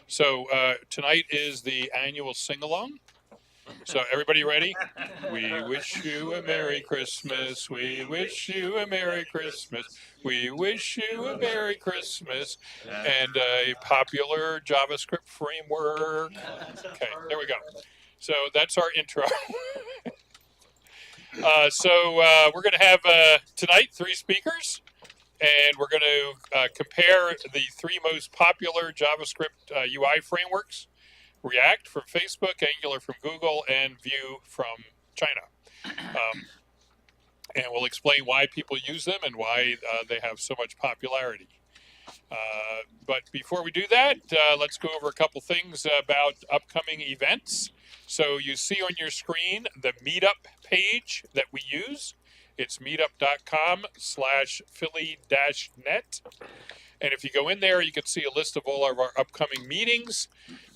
So tonight is the annual sing-along. So everybody ready? We wish you a Merry Christmas. We wish you a Merry Christmas. We wish you a Merry Christmas and a popular JavaScript framework. Okay, there we go. So that's our intro. We're going to have tonight 3 speakers, and we're going to compare the 3 most popular JavaScript UI frameworks. React from Facebook, Angular from Google, and Vue from China. And we'll explain why people use them and why they have so much popularity. But before we do that, let's go over a couple things about upcoming events. So you see on your screen the meetup page that we use. It's meetup.com/Philly-net. And if you go in there, you can see a list of all of our upcoming meetings.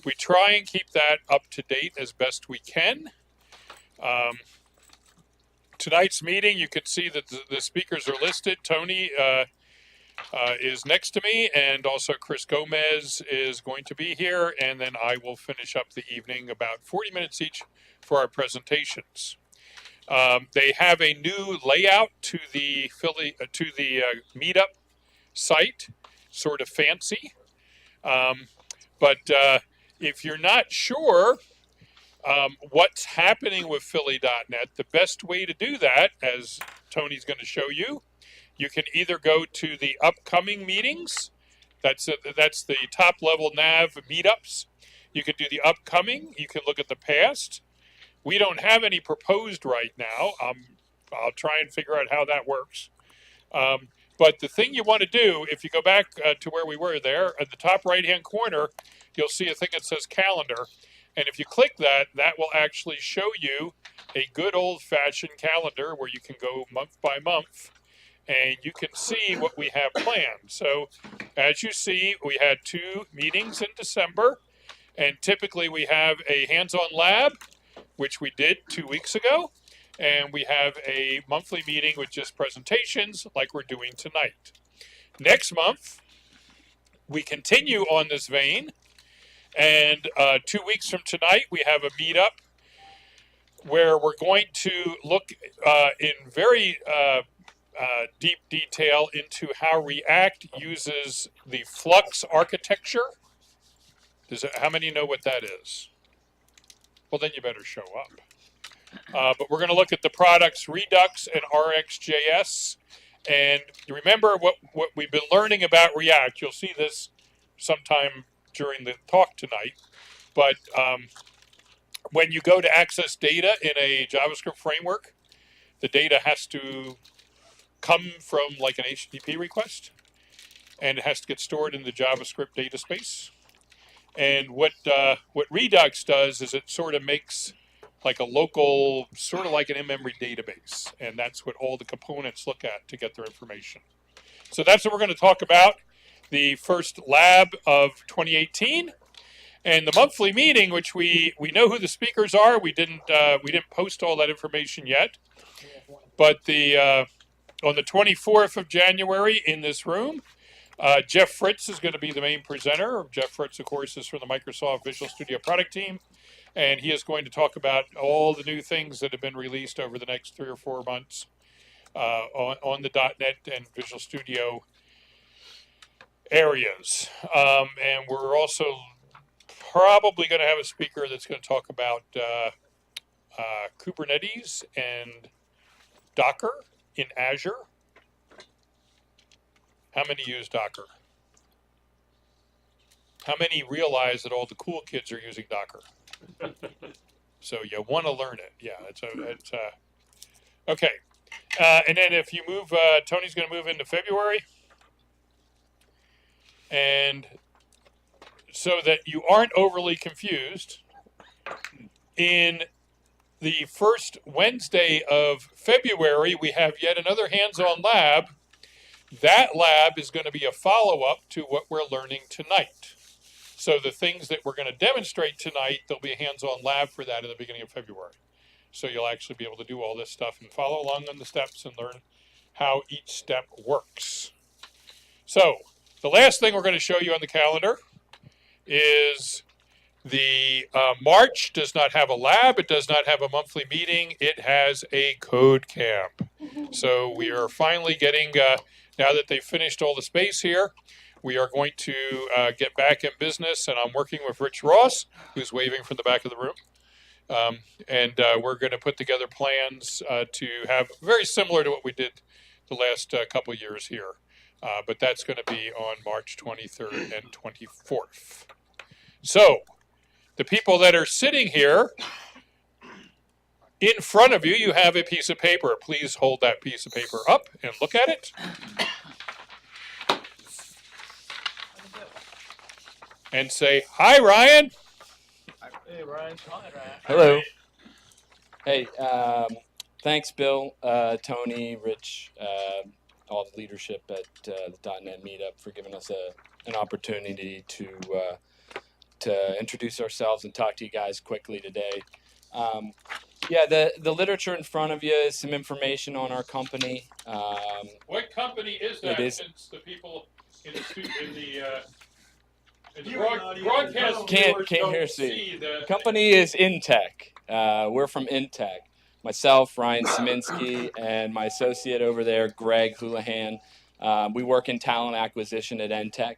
We try and keep that up to date as best we can. Tonight's meeting, you can see that the speakers are listed. Tony is next to me, and also Chris Gomez is going to be here. And then I will finish up the evening about 40 minutes each for our presentations. They have a new layout to the meetup site, sort of fancy. But if you're not sure what's happening with Philly.net, the best way to do that, as Tony's going to show you, you can either go to the upcoming meetings. That's the top level nav meetups. You can do the upcoming. You can look at the past. We don't have any proposed right now. I'll try and figure out how that works. But the thing you want to do, if you go back to where we were there, at the top right-hand corner, you'll see a thing that says calendar. And if you click that, that will actually show you a good old-fashioned calendar where you can go month by month, and you can see what we have planned. So as you see, we had 2 meetings in December, and typically we have a hands-on lab, which we did 2 weeks ago. And we have a monthly meeting with just presentations like we're doing tonight. Next month, we continue on this vein. And 2 weeks from tonight, we have a meetup where we're going to look in very deep detail into how React uses the Flux architecture. How many know what that is? Well, then you better show up. But we're going to look at the products Redux and RxJS. And remember what we've been learning about React. You'll see this sometime during the talk tonight. But when you go to access data in a JavaScript framework, the data has to come from like an HTTP request. And it has to get stored in the JavaScript data space. And what Redux does is it sort of makes like a local, sort of like an in-memory database. And that's what all the components look at to get their information. So that's what we're going to talk about, the first lab of 2018. And the monthly meeting, which we know who the speakers are. We didn't post all that information yet. But on the 24th of January in this room, Jeff Fritz is going to be the main presenter. Jeff Fritz, of course, is from the Microsoft Visual Studio product team. And he is going to talk about all the new things that have been released over the next 3 or 4 months on the .NET and Visual Studio areas. And we're also probably going to have a speaker that's going to talk about Kubernetes and Docker in Azure. How many use Docker? How many realize that all the cool kids are using Docker? So you want to learn it. Yeah, it's okay. And then if you move, Tony's going to move into February. And so that you aren't overly confused, in the first Wednesday of February, we have yet another hands-on lab. That lab is going to be a follow-up to what we're learning tonight. So the things that we're going to demonstrate tonight, there'll be a hands-on lab for that in the beginning of February. So you'll actually be able to do all this stuff and follow along on the steps and learn how each step works. So the last thing we're going to show you on the calendar is the March does not have a lab. It does not have a monthly meeting. It has a code camp. So we are finally getting, now that they've finished all the space here, we are going to get back in business. And I'm working with Rich Ross, who's waving from the back of the room. And we're going to put together plans to have very similar to what we did the last couple years here. But that's going to be on March 23rd and 24th. So the people that are sitting here in front of you, you have a piece of paper. Please hold that piece of paper up and look at it. And say, "Hi, Ryan." Hey, Ryan. Hi, Ryan. Hello. Hey, thanks, Bill, Tony, Rich, all the leadership at the .NET Meetup for giving us an opportunity to introduce ourselves and talk to you guys quickly today. Yeah, the literature in front of you is some information on our company. What company is that? Since the people in the broadcast can't hear see. The company is Intech. We're from Intech. Myself, Ryan Szyminski, and my associate over there, Greg Houlihan. We work in talent acquisition at Intech.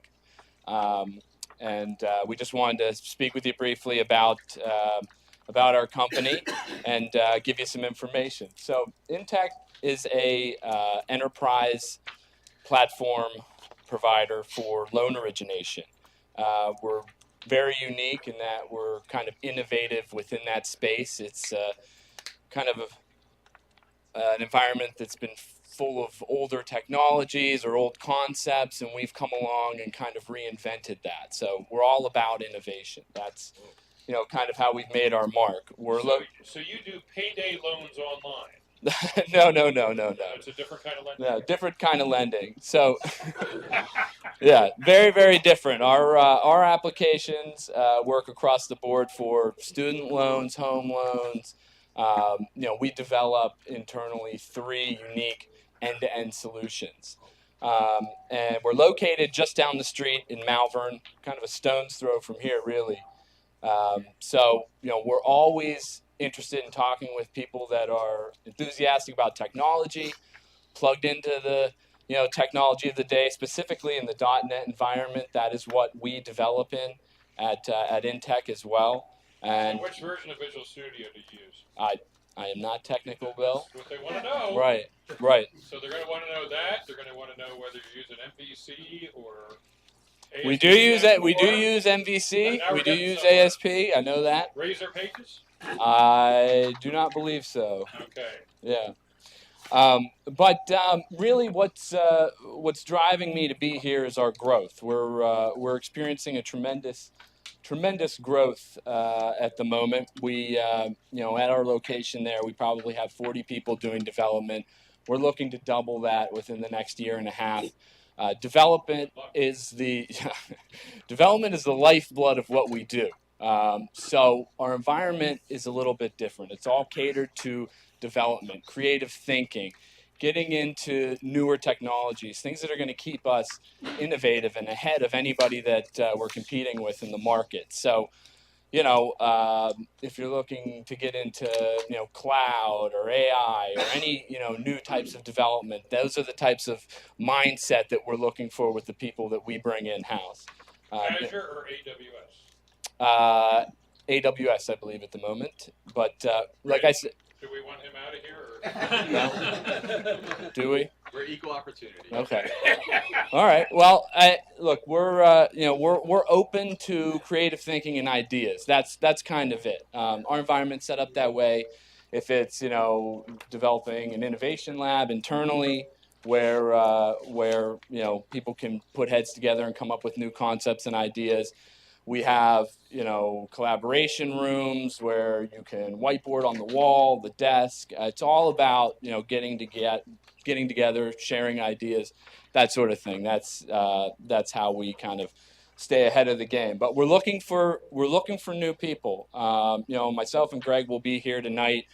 And we just wanted to speak with you briefly about our company and give you some information. So Intech is a enterprise platform provider for loan origination. We're very unique in that we're kind of innovative within that space. It's kind of an environment that's been full of older technologies or old concepts, and we've come along and kind of reinvented that. So we're all about innovation. That's, kind of how we've made our mark. So you do payday loans online? No. It's a different kind of lending? No, different kind of lending. So, yeah, very, very different. Our applications work across the board for student loans, home loans. We develop internally 3 unique end-to-end solutions. And we're located just down the street in Malvern, kind of a stone's throw from here, really. So, we're always interested in talking with people that are enthusiastic about technology, plugged into the, technology of the day, specifically in the .NET environment. That is what we develop in at Intech as well. And which version of Visual Studio do you use? I am not technical, Bill. That's what they want to know. Right. So they're going to want to know that. They're going to want to know whether you're using MVC or ASP. We do use MVC. We do use ASP. I know that. Razor Pages? I do not believe so. Okay. Yeah. But really, what's driving me to be here is our growth. We're experiencing a tremendous growth at the moment. We, at our location there, we probably have 40 people doing development. We're looking to double that within the next year and a half. Development is the lifeblood of what we do. So our environment is a little bit different. It's all catered to development, creative thinking, getting into newer technologies, things that are going to keep us innovative and ahead of anybody that we're competing with in the market. So, if you're looking to get into, cloud or AI or any, new types of development, those are the types of mindset that we're looking for with the people that we bring in-house. Azure or AWS? AWS, I believe, at the moment. But like I said, do we want him out of here? Or? No? Do we? We're equal opportunity. Okay. All right. Well, we're open to creative thinking and ideas. That's kind of it. Our environment's set up that way. If it's developing an innovation lab internally, where people can put heads together and come up with new concepts and ideas. We have, collaboration rooms where you can whiteboard on the wall, the desk. It's all about, getting together, sharing ideas, that sort of thing. That's how we kind of stay ahead of the game. But we're looking for new people. Myself and Greg will be here tonight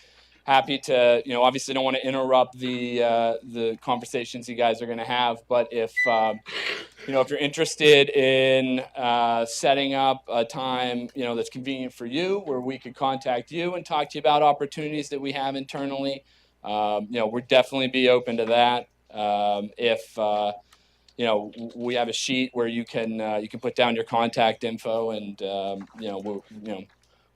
happy to, obviously don't want to interrupt the conversations you guys are going to have, but if if you're interested in setting up a time, that's convenient for you, where we could contact you and talk to you about opportunities that we have internally, we'd definitely be open to that. If we have a sheet where you can put down your contact info, and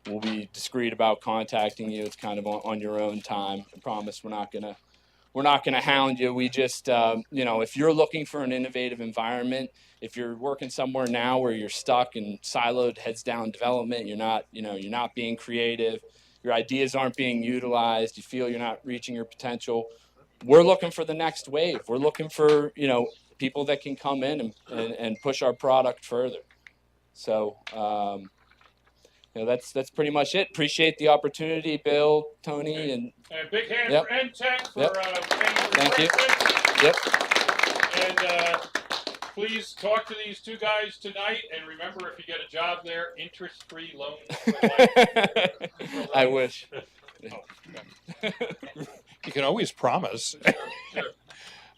we'll be discreet about contacting you. It's kind of on your own time. I promise we're not gonna hound you. We just if you're looking for an innovative environment, if you're working somewhere now where you're stuck and siloed, heads down development, you're not being creative, your ideas aren't being utilized, you feel you're not reaching your potential, we're looking for the next wave. We're looking for people that can come in and push our product further. So that's pretty much it. Appreciate the opportunity, Bill, Tony, and big hand Yep. for NTech for Yep. paying for Thank you. Framework. Yep. And please talk to these two guys tonight. And remember, if you get a job there, interest-free loans for life. I wish. You can always promise.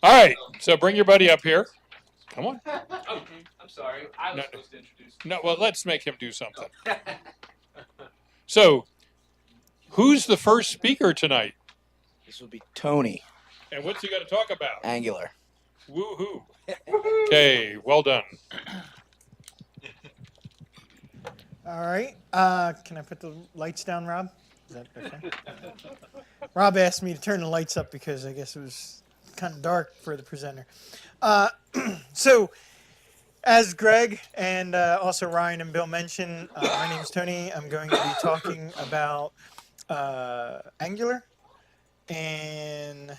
All right, so bring your buddy up here. Come on. Oh, I'm sorry. I was No. supposed to introduce. No, well, let's make him do something. So, who's the first speaker tonight? This will be Tony, And what's he going to talk about? Angular. Woohoo. Okay, well done. All right. Can I put the lights down, Rob? Is that okay? Rob asked me to turn the lights up because I guess it was kind of dark for the presenter. So, as Greg and also Ryan and Bill mentioned, my name is Tony. I'm going to be talking about Angular and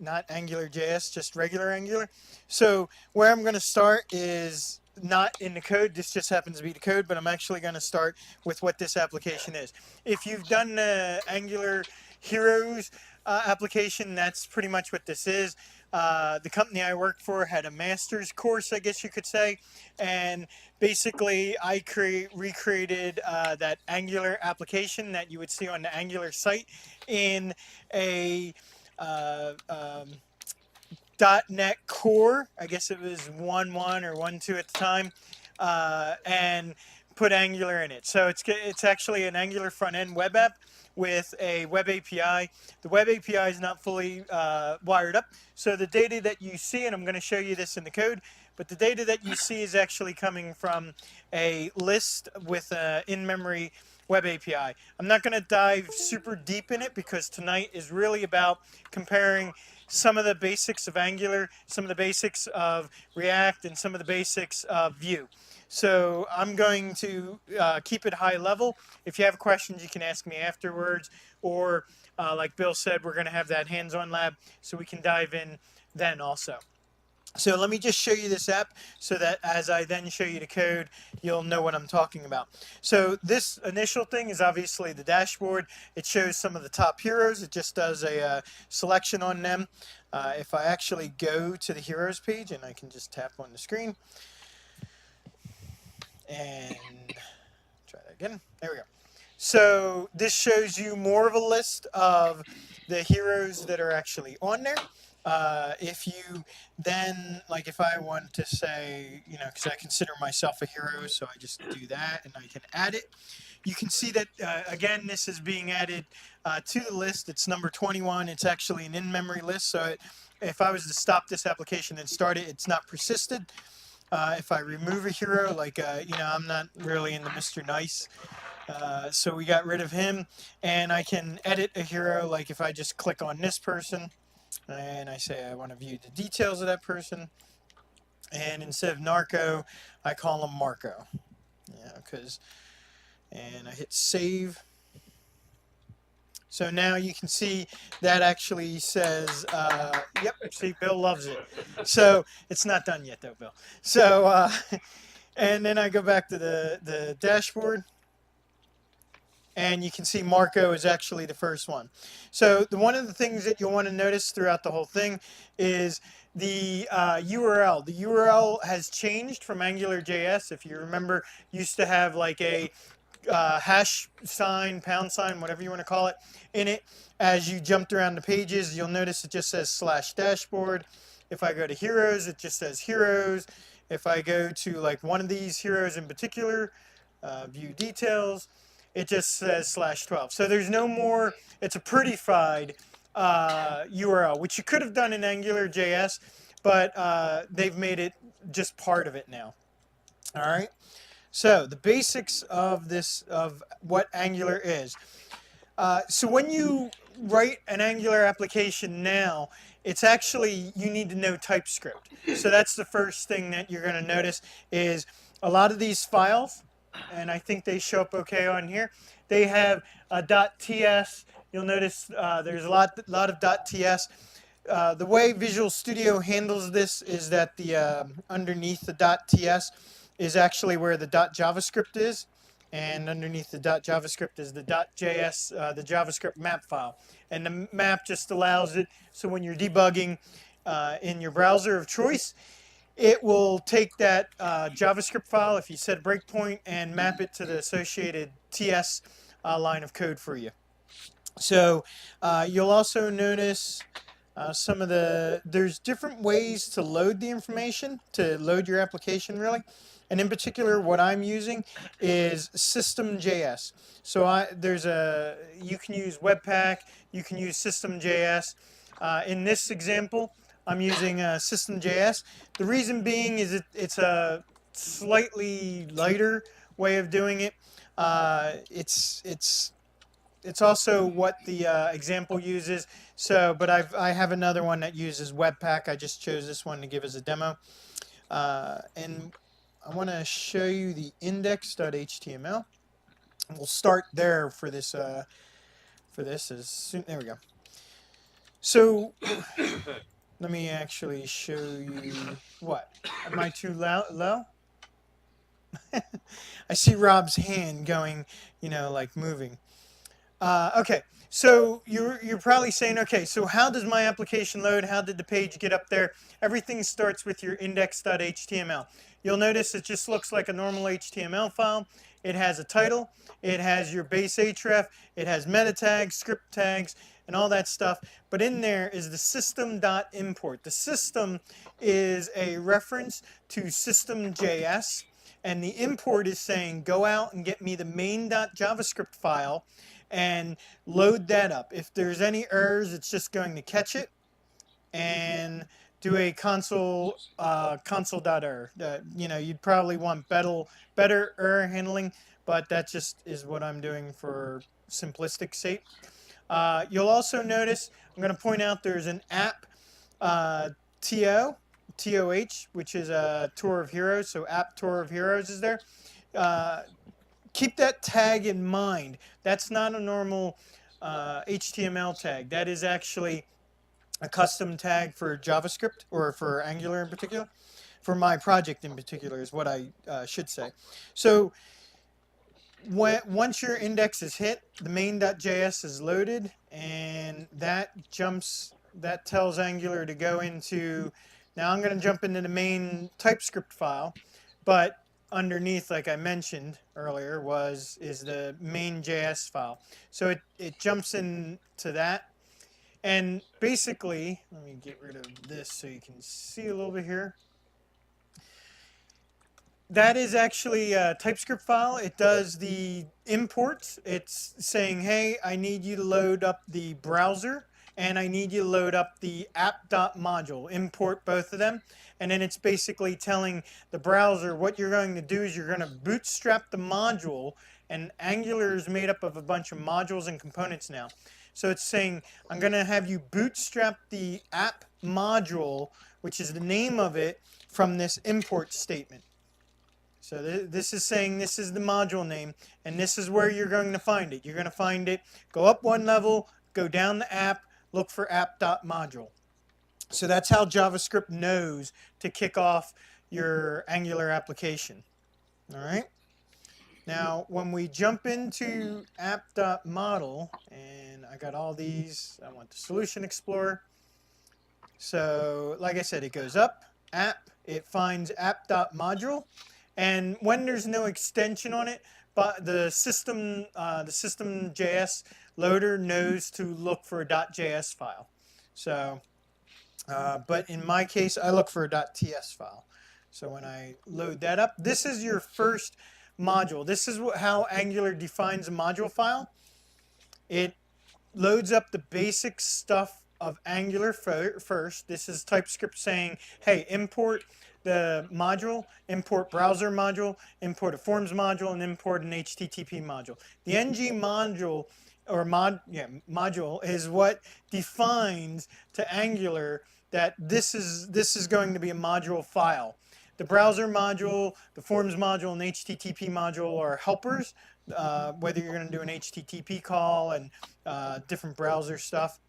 not AngularJS, just regular Angular. So where I'm going to start is not in the code. This just happens to be the code, but I'm actually going to start with what this application is. If you've done the Angular Heroes application, that's pretty much what this is. The company I worked for had a master's course, I guess you could say, and basically I recreated that Angular application that you would see on the Angular site in a .NET Core. I guess it was 1.1 or 1.2 at the time, and put Angular in it. So it's actually an Angular front-end web app with a web API. The web API is not fully wired up, so the data that you see, and I'm going to show you this in the code, but the data that you see is actually coming from a list with an in-memory web API. I'm not going to dive super deep in it because tonight is really about comparing some of the basics of Angular, some of the basics of React, and some of the basics of Vue. So I'm going to keep it high level. If you have questions, you can ask me afterwards, or like Bill said, we're going to have that hands-on lab so we can dive in then also. So let me just show you this app so that as I then show you the code, you'll know what I'm talking about. So this initial thing is obviously the dashboard. It shows some of the top heroes. It just does a selection on them. If I actually go to the heroes page, and I can just tap on the screen and try that again. There we go. So this shows you more of a list of the heroes that are actually on there. If you then, like if I want to say, because I consider myself a hero, so I just do that and I can add it. You can see that, again, this is being added to the list. It's number 21. It's actually an in-memory list. So if I was to stop this application and start it, it's not persisted. If I remove a hero, like, I'm not really into Mr. Nice. So we got rid of him, and I can edit a hero. Like if I just click on this person and I say I want to view the details of that person, and instead of Narco, I call him Marco. And I hit save. So now you can see that actually says, yep, see, Bill loves it. So it's not done yet though, Bill. So, and then I go back to the dashboard, and you can see Marco is actually the first one. So one of the things that you'll want to notice throughout the whole thing is the URL. The URL has changed from AngularJS. If you remember, used to have like a hash sign, pound sign, whatever you want to call it, in it. As you jumped around the pages, you'll notice it just says /dashboard. If I go to heroes, it just says heroes. If I go to like one of these heroes in particular, view details, it just says /12. So there's no more, it's a prettified URL, which you could have done in AngularJS, but they've made it just part of it now. All right. So the basics of this, of what Angular is. So when you write an Angular application now, it's actually, you need to know TypeScript. So that's the first thing that you're going to notice is a lot of these files, and I think they show up okay on here, they have a .ts. You'll notice there's a lot of .ts. The way Visual Studio handles this is that the underneath the .ts is actually where the .javascript is, and underneath the .javascript is the .js, the JavaScript map file. And the map just allows it, so when you're debugging in your browser of choice, it will take that JavaScript file, if you set a breakpoint, and map it to the associated TS line of code for you. So you'll also notice some of there's different ways to load the information, to load your application really. And in particular, what I'm using is System.js. So you can use Webpack, you can use System.js. In this example, I'm using System.js. The reason being is it's a slightly lighter way of doing it. It's also what the example uses. So, but I have another one that uses Webpack. I just chose this one to give as a demo. And I want to show you the index.html. We'll start there for this. There we go. So let me actually show you what. Am I too low? I see Rob's hand going, like moving. Okay, so you're probably saying, okay, so how does my application load? How did the page get up there? Everything starts with your index.html. You'll notice it just looks like a normal HTML file. It has a title, it has your base href, it has meta tags, script tags, and all that stuff. But in there is the system.import. The system is a reference to System.js, and the import is saying, go out and get me the main.javascript file and load that up. If there's any errors, it's just going to catch it and do a console.error. You'd probably want better error handling, but that just is what I'm doing for simplistic sake. You'll also notice, I'm going to point out there's an app TOH, which is a Tour of Heroes, so app Tour of Heroes is there. Keep that tag in mind. That's not a normal HTML tag. That is actually a custom tag for JavaScript, or for Angular in particular. For my project in particular is what I should say. So once your index is hit, the main.js is loaded, and that tells Angular to go into, now I'm going to jump into the main TypeScript file, but underneath, like I mentioned earlier, is the main.js file. So it jumps into that. And basically, let me get rid of this so you can see a little bit here. That is actually a TypeScript file. It does the imports. It's saying, hey, I need you to load up the browser, and I need you to load up the app.module. Import both of them. And then it's basically telling the browser what you're going to do is you're going to bootstrap the module, and Angular is made up of a bunch of modules and components now. So it's saying, I'm going to have you bootstrap the app module, which is the name of it, from this import statement. So this is saying this is the module name, and this is where you're going to find it. You're going to find it, go up one level, go down the app, look for app.module. So that's how JavaScript knows to kick off your Angular application. All right. Now, when we jump into app.model, and I got all these, I want the Solution Explorer. So, like I said, it goes up, app, it finds app.module, and when there's no extension on it, but the system JS loader knows to look for a .js file. So, but in my case, I look for a .ts file. So when I load that up, this is your first module. This is how Angular defines a module file. It loads up the basic stuff of Angular first. This is TypeScript saying, hey, import the module, import browser module, import a forms module, and import an HTTP module. The ng module or module is what defines to Angular that this is going to be a module file. The browser module, the forms module, and HTTP module are helpers, whether you're going to do an HTTP call and different browser stuff.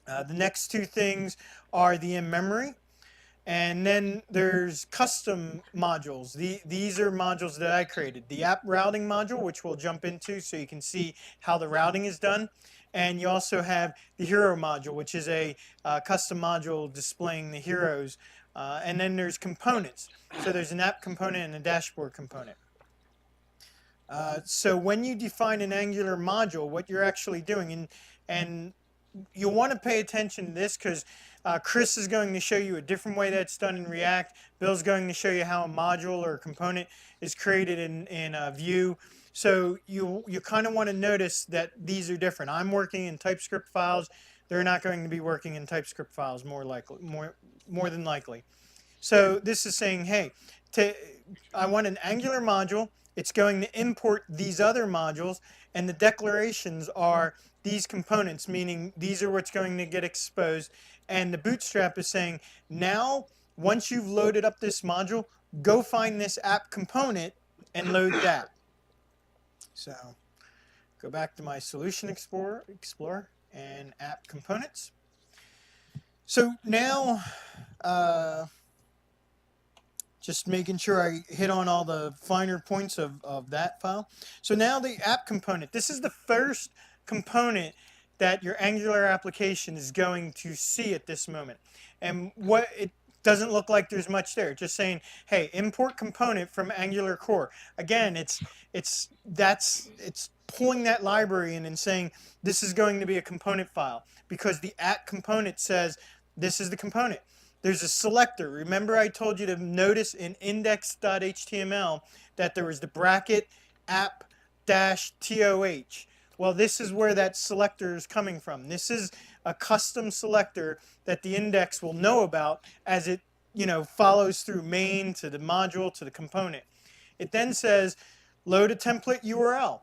The next two things are the in-memory. And then there's custom modules. These are modules that I created. The app routing module, which we'll jump into so you can see how the routing is done. And you also have the hero module, which is a custom module displaying the heroes. And then there's components. So there's an app component and a dashboard component. So when you define an Angular module, what you're actually doing, and you'll want to pay attention to this because Chris is going to show you a different way that's done in React. Bill's going to show you how a module or a component is created in Vue. So you kind of want to notice that these are different. I'm working in TypeScript files. They're not going to be working in TypeScript files more than likely. So this is saying, hey, I want an Angular module. It's going to import these other modules, and the declarations are these components, meaning these are what's going to get exposed. And the bootstrap is saying, now, once you've loaded up this module, go find this app component and load that. So go back to my Solution Explorer and app components. So now, just making sure I hit on all the finer points of that file. So now the app component, this is the first component that your Angular application is going to see at this moment. And what it doesn't look like there's much there. Just saying, hey, import component from Angular core. Again, it's pulling that library in and saying this is going to be a component file because the app component says this is the component. There's a selector. Remember I told you to notice in index.html that there was the bracket app-toh. Well, this is where that selector is coming from. This is a custom selector that the index will know about as it, follows through main to the module to the component. It then says load a template URL.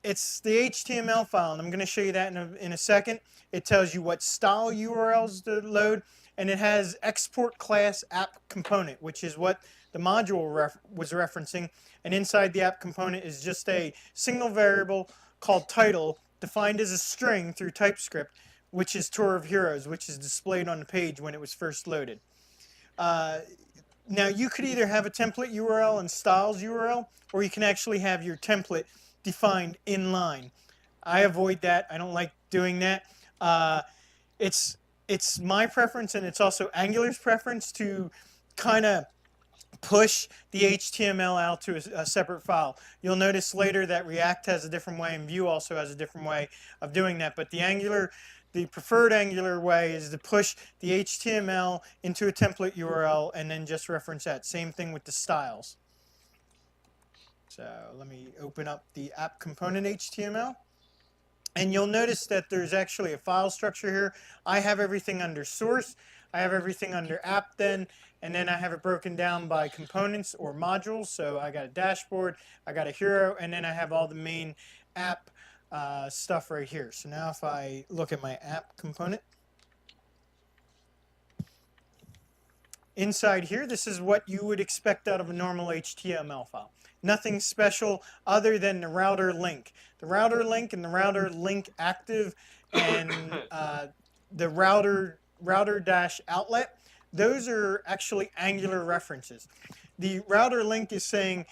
It's the HTML file, and I'm going to show you that in a second. It tells you what style URLs to load, and it has export class app component, which is what the module was referencing. And inside the app component is just a single variable called title, defined as a string through TypeScript, which is Tour of Heroes, which is displayed on the page when it was first loaded. Now you could either have a template URL and styles URL, or you can actually have your template defined in line. I avoid that. I don't like doing that. It's my preference, and it's also Angular's preference to kind of push the HTML out to a separate file. You'll notice later that React has a different way and Vue also has a different way of doing that. But the preferred Angular way is to push the HTML into a template URL and then just reference that. Same thing with the styles. So let me open up the app component HTML. And you'll notice that there's actually a file structure here. I have everything under source. I have everything under app then. And then I have it broken down by components or modules. So I got a dashboard, I got a hero, and then I have all the main app stuff right here. So now if I look at my app component, inside here, this is what you would expect out of a normal HTML file. Nothing special other than the router link. The router link and the router link active and the router dash outlet, those are actually Angular references. The router link is saying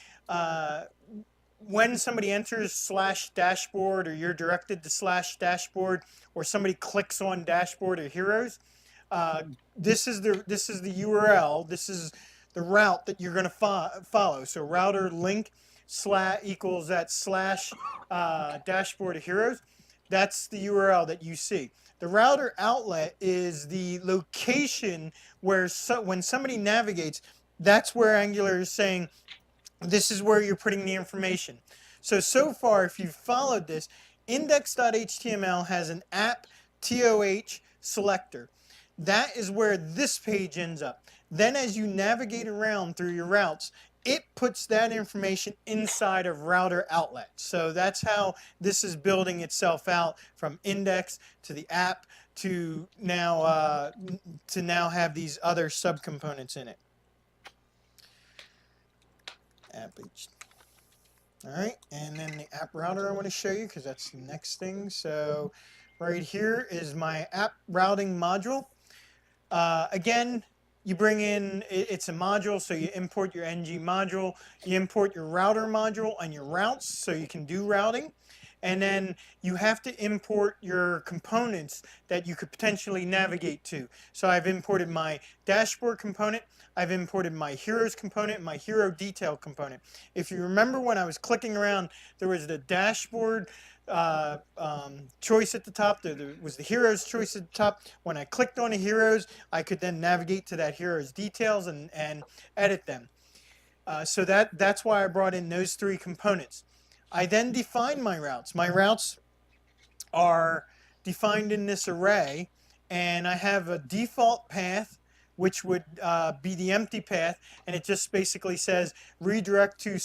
when somebody enters /dashboard or you're directed to /dashboard or somebody clicks on dashboard or heroes, this is the URL, this is the route that you're going to follow. So router link equals that slash dashboard of heroes, that's the URL that you see. The router outlet is the location where when somebody navigates, that's where Angular is saying, this is where you're putting the information. So far, if you've followed this, index.html has an app TOH selector. That is where this page ends up. Then as you navigate around through your routes, it puts that information inside of router outlet. So that's how this is building itself out from index to the app to now have these other subcomponents in it. App H. All right, and then the app router I want to show you because that's the next thing. So right here is my app routing module. Again, you bring in, it's a module, so you import your ng module, you import your router module and your routes so you can do routing. And then you have to import your components that you could potentially navigate to. So I've imported my dashboard component, I've imported my heroes component, my hero detail component. If you remember when I was clicking around, there was the dashboard choice at the top, there was the heroes choice at the top. When I clicked on the heroes, I could then navigate to that heroes details and edit them. So that's why I brought in those three components. I then define my routes. My routes are defined in this array, and I have a default path, which would be the empty path, and it just basically says redirect to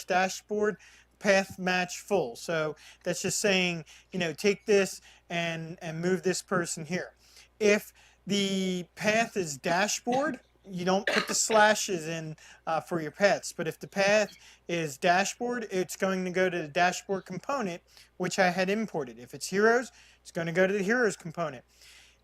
/ dashboard path match full. So that's just saying, you know, take this and move this person here. If the path is dashboard, you don't put the slashes in for your paths, but if the path is dashboard, it's going to go to the dashboard component, which I had imported. If it's heroes, it's going to go to the heroes component.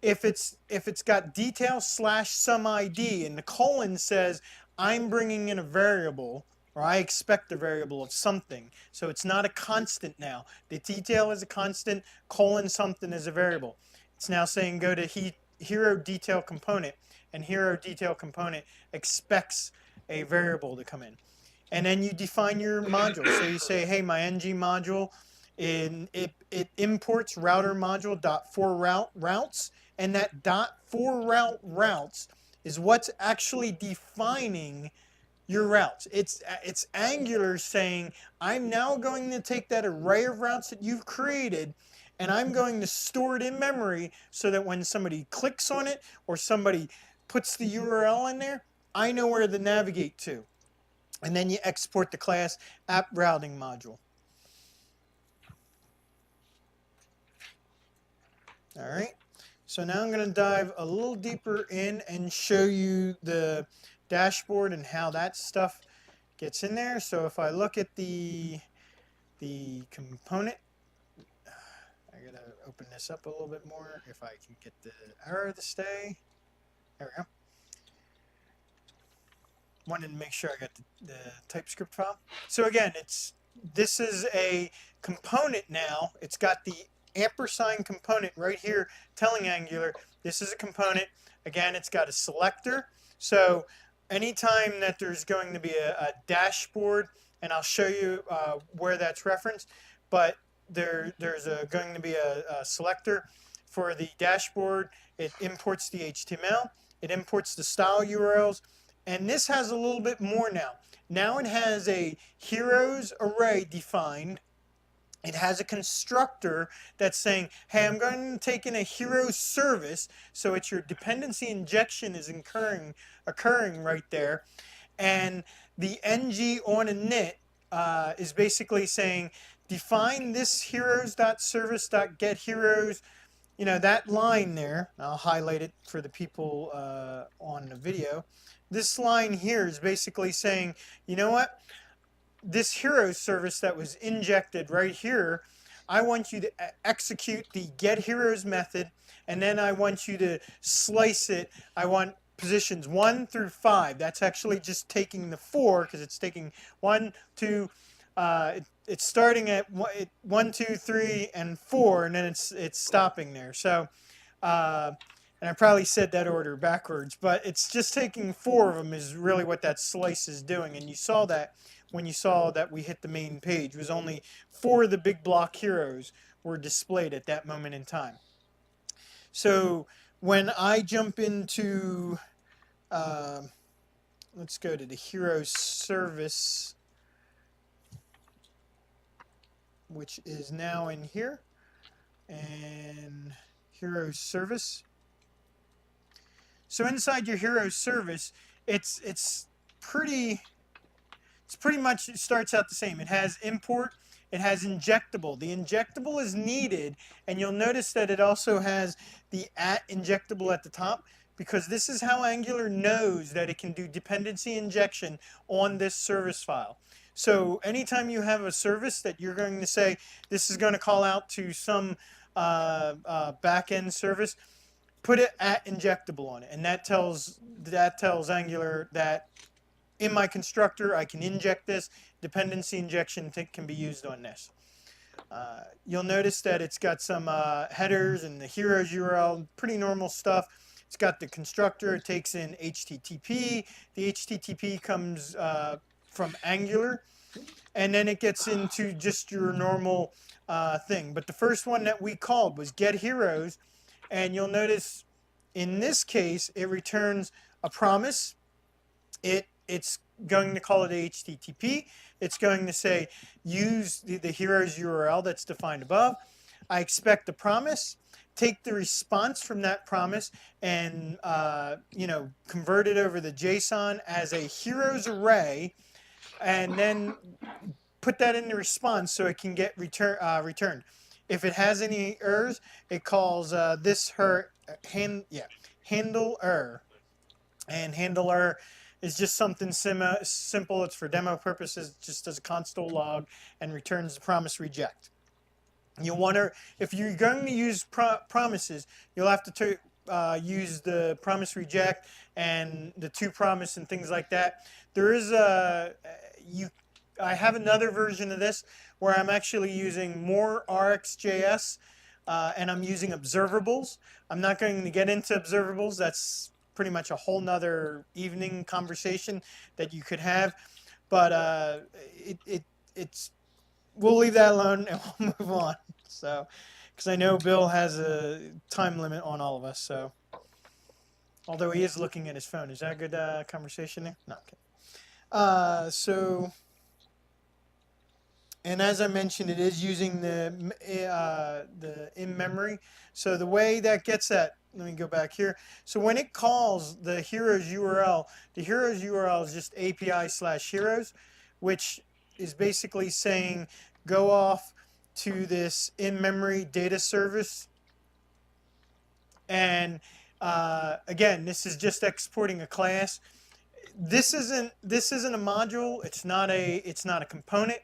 If it's got detail / some ID and the colon says I'm bringing in a variable, or I expect a variable of something, so it's not a constant now. The detail is a constant, colon something is a variable. It's now saying go to hero detail component, and hero detail component expects a variable to come in. And then you define your module. So you say, hey, my ng module, it imports router module .4 routes, and that .4 routes is what's actually defining your routes. It's Angular saying, I'm now going to take that array of routes that you've created, and I'm going to store it in memory so that when somebody clicks on it or somebody puts the URL in there, I know where to navigate to. And then you export the class app routing module. All right. So now I'm going to dive a little deeper in and show you the dashboard and how that stuff gets in there. So if I look at the component, I got to open this up a little bit more if I can get the arrow to stay. There we go. Wanted to make sure I got the TypeScript file. So again, this is a component now. It's got the ampersand component right here telling Angular this is a component. Again, it's got a selector. So anytime that there's going to be a dashboard, and I'll show you where that's referenced, but there's going to be a selector for the dashboard. It imports the HTML. It imports the style URLs. And this has a little bit more now. Now it has a heroes array defined. It has a constructor that's saying, hey, I'm going to take in a hero service. So it's your dependency injection is occurring right there. And the ng on init is basically saying, define this heroes.service.getHeroes. You know, that line there, I'll highlight it for the people on the video. This line here is basically saying, you know what? This hero service that was injected right here, I want you to execute the getHeroes method, and then I want you to slice it. I want positions 1 through 5. That's actually just taking the 4 because it's taking 1, 2, it's starting at 1, 2, 3, and 4, and then it's stopping there. So, and I probably said that order backwards, but it's just taking 4 of them is really what that slice is doing. And you saw that when you saw that we hit the main page, was only 4 of the big block heroes were displayed at that moment in time. So when I jump into, let's go to the hero service, which is now in here, and hero service. So inside your hero service, it's pretty much, it starts out the same. It has import, it has injectable. The injectable is needed, and you'll notice that it also has the @injectable at the top, because this is how Angular knows that it can do dependency injection on this service file. So anytime you have a service that you're going to say, this is going to call out to some back-end service, put it @injectable on it, and that tells Angular that in my constructor I can inject this. Dependency injection can be used on this. You'll notice that it's got some headers and the heroes URL, pretty normal stuff. It's got the constructor. It takes in HTTP. The HTTP comes from Angular, and then it gets into just your normal thing. But the first one that we called was get heroes, and you'll notice in this case it returns a promise. It's going to call it HTTP. It's going to say use the hero's URL that's defined above. I expect the promise. Take the response from that promise and convert it over the JSON as a heroes array, and then put that in the response so it can get returned. If it has any errors, it calls this handle error, and handle error is just something simple. It's for demo purposes. Just does a console log and returns the promise reject. You want to, if you're going to use promises, you'll have to use the promise reject and the toPromise and things like that. There is I have another version of this where I'm actually using more RxJS and I'm using observables. I'm not going to get into observables. That's pretty much a whole nother evening conversation that you could have. But it's we'll leave that alone and we'll move on. So, because I know Bill has a time limit on all of us. So, although he is looking at his phone, is that a good conversation there? No. Okay. And as I mentioned, it is using the in memory. So the way that gets at, let me go back here. So when it calls the heroes URL, the heroes URL is just API/heroes, which is basically saying go off to this in-memory data service. And again, this is just exporting a class. This isn't a module. It's not a component.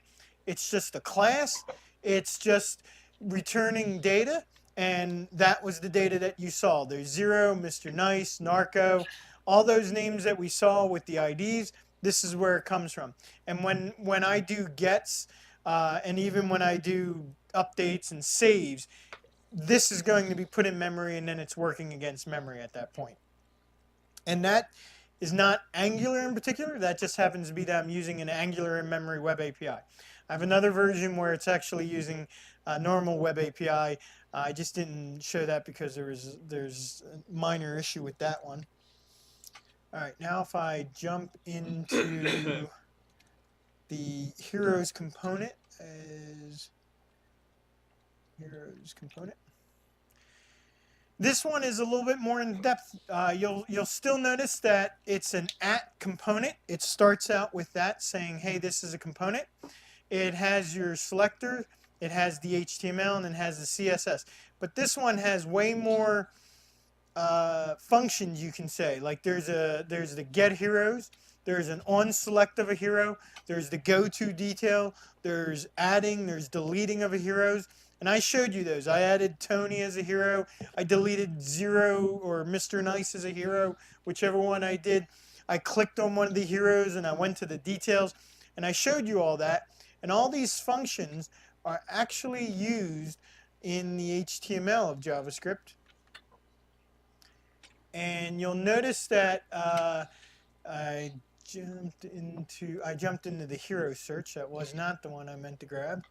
It's just a class. It's just returning data, and that was the data that you saw. There's Zero, Mr. Nice, Narco, all those names that we saw with the IDs. This is where it comes from. And when I do gets, and even when I do updates and saves, this is going to be put in memory, and then it's working against memory at that point. And that is not Angular in particular. That just happens to be that I'm using an Angular in memory web API. I have another version where it's actually using a normal web API. I just didn't show that because there's a minor issue with that one. All right, now if I jump into the heroes component as heroes component. This one is a little bit more in depth. You'll still notice that it's an @component. It starts out with that saying, hey, this is a component. It has your selector, it has the HTML, and it has the CSS. But this one has way more functions you can say. Like there's the get heroes, there's an on select of a hero, there's the go to detail, there's adding, there's deleting of a heroes. And I showed you those. I added Tony as a hero. I deleted Zero or Mr. Nice as a hero, whichever one I did. I clicked on one of the heroes and I went to the details and I showed you all that. And all these functions are actually used in the HTML of JavaScript. And you'll notice that I I jumped into the hero search. That was not the one I meant to grab.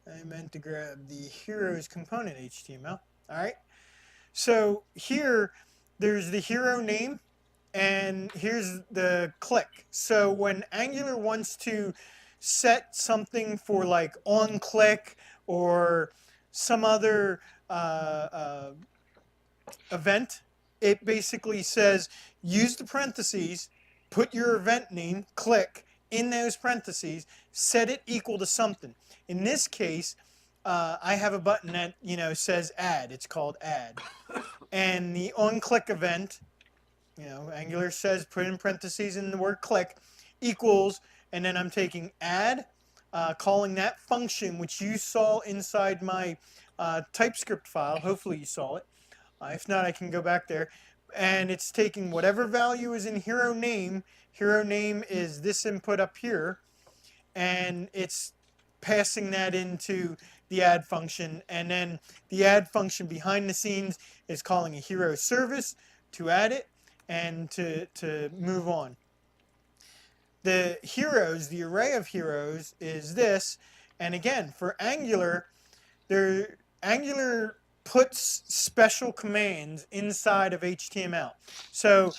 I meant to grab the heroes component HTML. All right. So here, there's the hero name, and here's the click. So when Angular wants to set something for like on click or some other event, it basically says use the parentheses, put your event name, click, in those parentheses, set it equal to something. In this case, I have a button that says add. It's called add, and the on-click event, Angular says put in parentheses in the word click equals, and then I'm taking add, calling that function which you saw inside my TypeScript file. Hopefully you saw it. If not, I can go back there. And it's taking whatever value is in hero name. Hero name is this input up here. And it's passing that into the add function. And then the add function behind the scenes is calling a hero service to add it and to move on. The heroes, the array of heroes is this. And again, for Angular, Angular puts special commands inside of HTML. So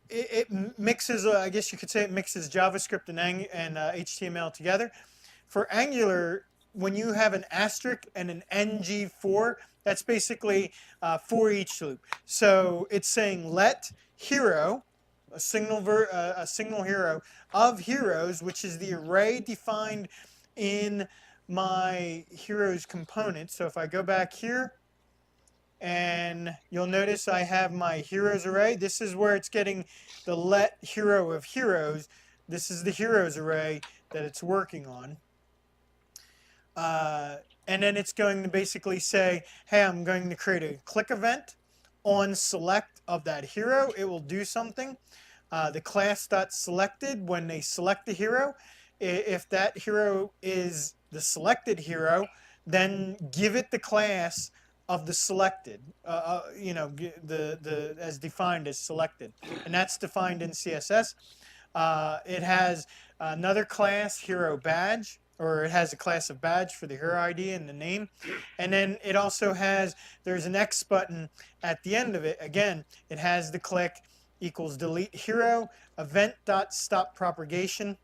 it mixes, I guess you could say it mixes JavaScript and HTML together. For Angular, when you have an asterisk and an ng4, that's basically for each loop. So it's saying let hero, a single hero of heroes, which is the array defined in my heroes component. So if I go back here, and you'll notice I have my heroes array. This is where it's getting the let hero of heroes. This is the heroes array that it's working on. And then it's going to basically say, hey, I'm going to create a click event on select of that hero. It will do something. The class.selected, when they select the hero, if that hero is the selected hero, then give it the class of the selected, as defined as selected. And that's defined in CSS. It has another class, hero badge, or it has a class of badge for the hero ID and the name. And then it also has, there's an X button at the end of it. Again, it has the click equals delete hero, event.stop propagation.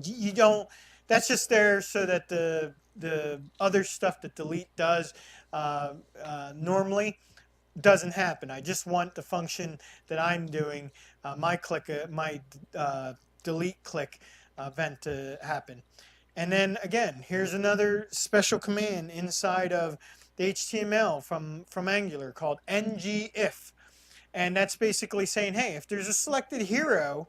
You don't, that's just there so that the other stuff that delete does normally doesn't happen. I just want the function that I'm doing, my delete click event to happen. And then again, here's another special command inside of the HTML from Angular called ngIf. And that's basically saying, hey, if there's a selected hero,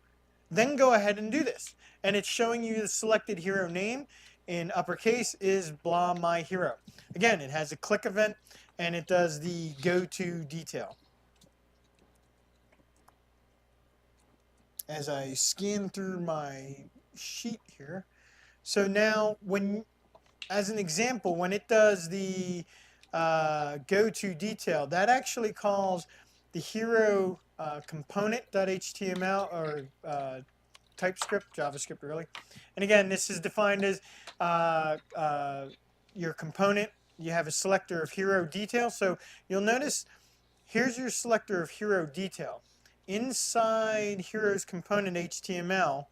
then go ahead and do this. And it's showing you the selected hero name in uppercase is blah my hero. Again, it has a click event and it does the go to detail. As I scan through my sheet here. So now as an example, when it does the go to detail, that actually calls the hero component.html or TypeScript, JavaScript really. And again, this is defined as your component. You have a selector of hero detail. So you'll notice here's your selector of hero detail. Inside heroes component HTML,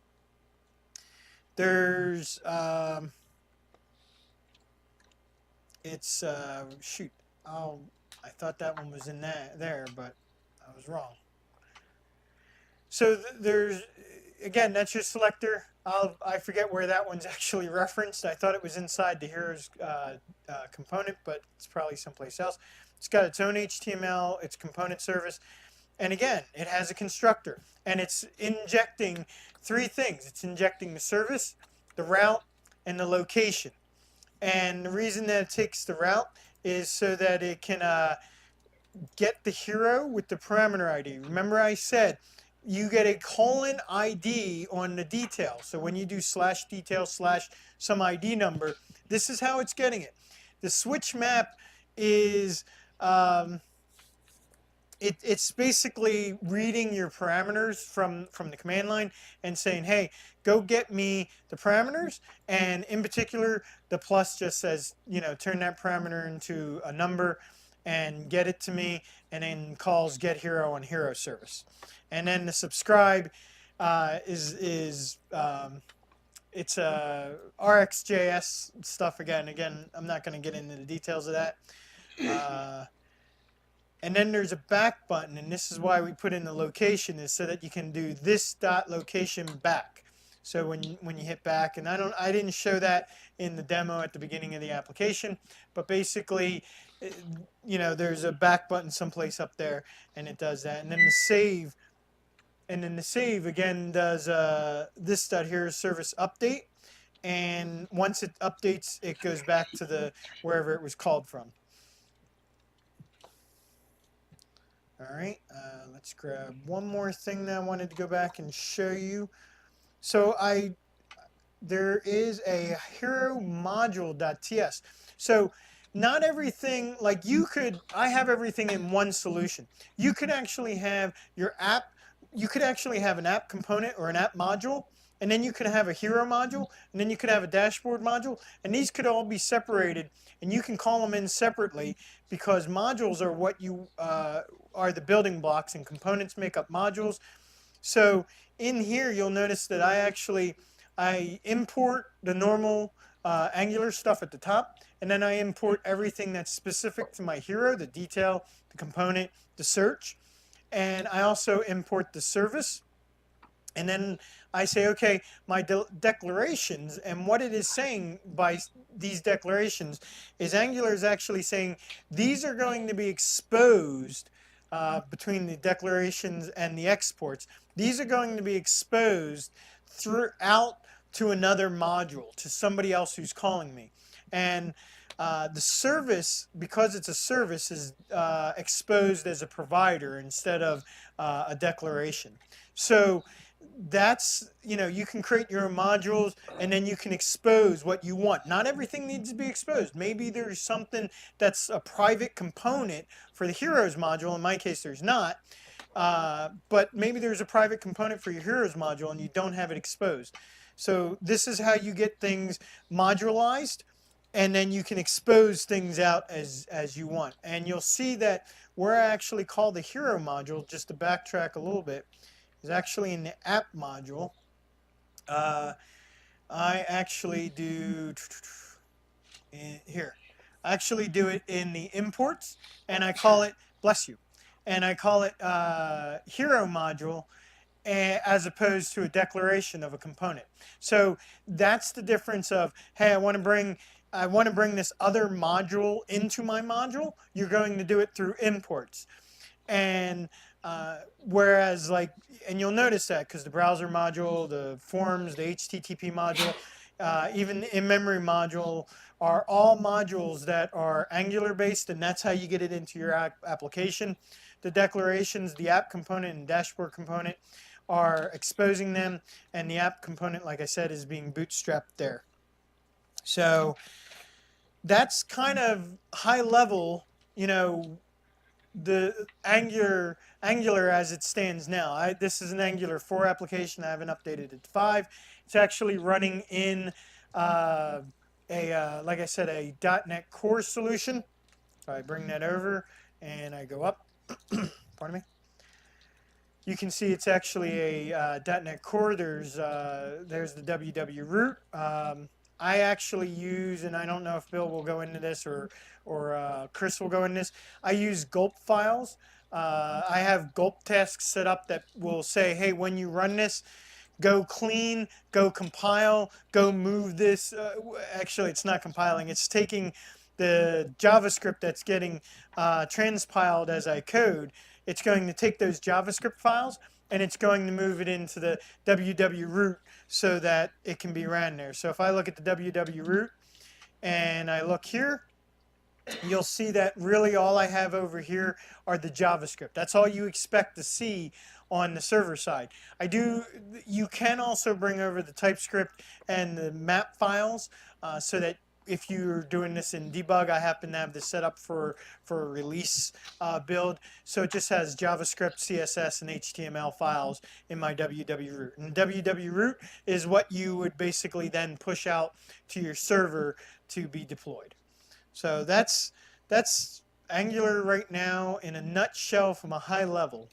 there's shoot. Oh, I thought that one was in there, but I was wrong. So there's, again, that's your selector. I forget where that one's actually referenced. I thought it was inside the heroes component, but it's probably someplace else. It's got its own HTML, its component service. And again, it has a constructor. And it's injecting three things. It's injecting the service, the route, and the location. And the reason that it takes the route is so that it can get the hero with the parameter ID. Remember I said you get a colon ID on the detail. So when you do /detail/ some ID number, this is how it's getting it. The switch map is it's basically reading your parameters from the command line and saying, hey, go get me the parameters. And in particular, the plus just says, turn that parameter into a number and get it to me, and then calls get hero on hero service. And then the subscribe is it's RxJS stuff again. Again, I'm not going to get into the details of that. And then there's a back button, and this is why we put in the location, is so that you can do this dot location back. So when you hit back, and I didn't show that in the demo at the beginning of the application, but basically, there's a back button someplace up there, and it does that. And then the save again does this dot here service update, and once it updates, it goes back to the wherever it was called from. All right, let's grab one more thing that I wanted to go back and show you. So there is a hero module.ts. So not everything, like I have everything in one solution. You could actually have your app, you could actually have an app component or an app module, and then you could have a hero module, and then you could have a dashboard module, and these could all be separated, and you can call them in separately, because modules are what are the building blocks, and components make up modules. So in here, you'll notice that I import the normal Angular stuff at the top, and then I import everything that's specific to my hero, the detail, the component, the search, and I also import the service. And then I say, okay, my declarations, and what it is saying by these declarations is Angular is actually saying these are going to be exposed between the declarations and the exports. These are going to be exposed throughout to another module, to somebody else who's calling me. And the service, because it's a service, is exposed as a provider instead of a declaration. So that's, you can create your own modules, and then you can expose what you want. Not everything needs to be exposed. Maybe there's something that's a private component for the heroes module. In my case, there's not. But maybe there's a private component for your heroes module and you don't have it exposed. So this is how you get things modularized, and then you can expose things out as you want. And you'll see that where I actually call the hero module, just to backtrack a little bit, is actually in the app module. I actually do here. I actually do it in the imports, and I call it, bless you, and I call it hero module, as opposed to a declaration of a component. So that's the difference of, hey, I want to bring this other module into my module. You're going to do it through imports. And whereas and you'll notice that because the browser module, the forms, the HTTP module, even the in-memory module are all modules that are Angular based, and that's how you get it into your application. The declarations, the app component and dashboard component are exposing them, and the app component, like I said, is being bootstrapped there. So that's kind of high level, the Angular as it stands now. This is an Angular 4 application. I haven't updated it to 5. It's actually running in like I said, a .NET Core solution. So I bring that over and I go up. Pardon me. You can see it's actually a .NET Core. There's the WW root. I actually use, and I don't know if Bill will go into this or Chris will go into this, I use gulp files. I have gulp tasks set up that will say, hey, when you run this, go clean, go compile, go move this. Actually, it's not compiling. It's taking the JavaScript that's getting transpiled as I code. It's going to take those JavaScript files and it's going to move it into the WW root so that it can be ran there. So if I look at the WW root and I look here, you'll see that really all I have over here are the JavaScript. That's all you expect to see on the server side. You can also bring over the TypeScript and the map files so that if you're doing this in debug, I happen to have this set up for a release build. So it just has JavaScript, CSS, and HTML files in my www root. And www root is what you would basically then push out to your server to be deployed. So that's Angular right now in a nutshell from a high level.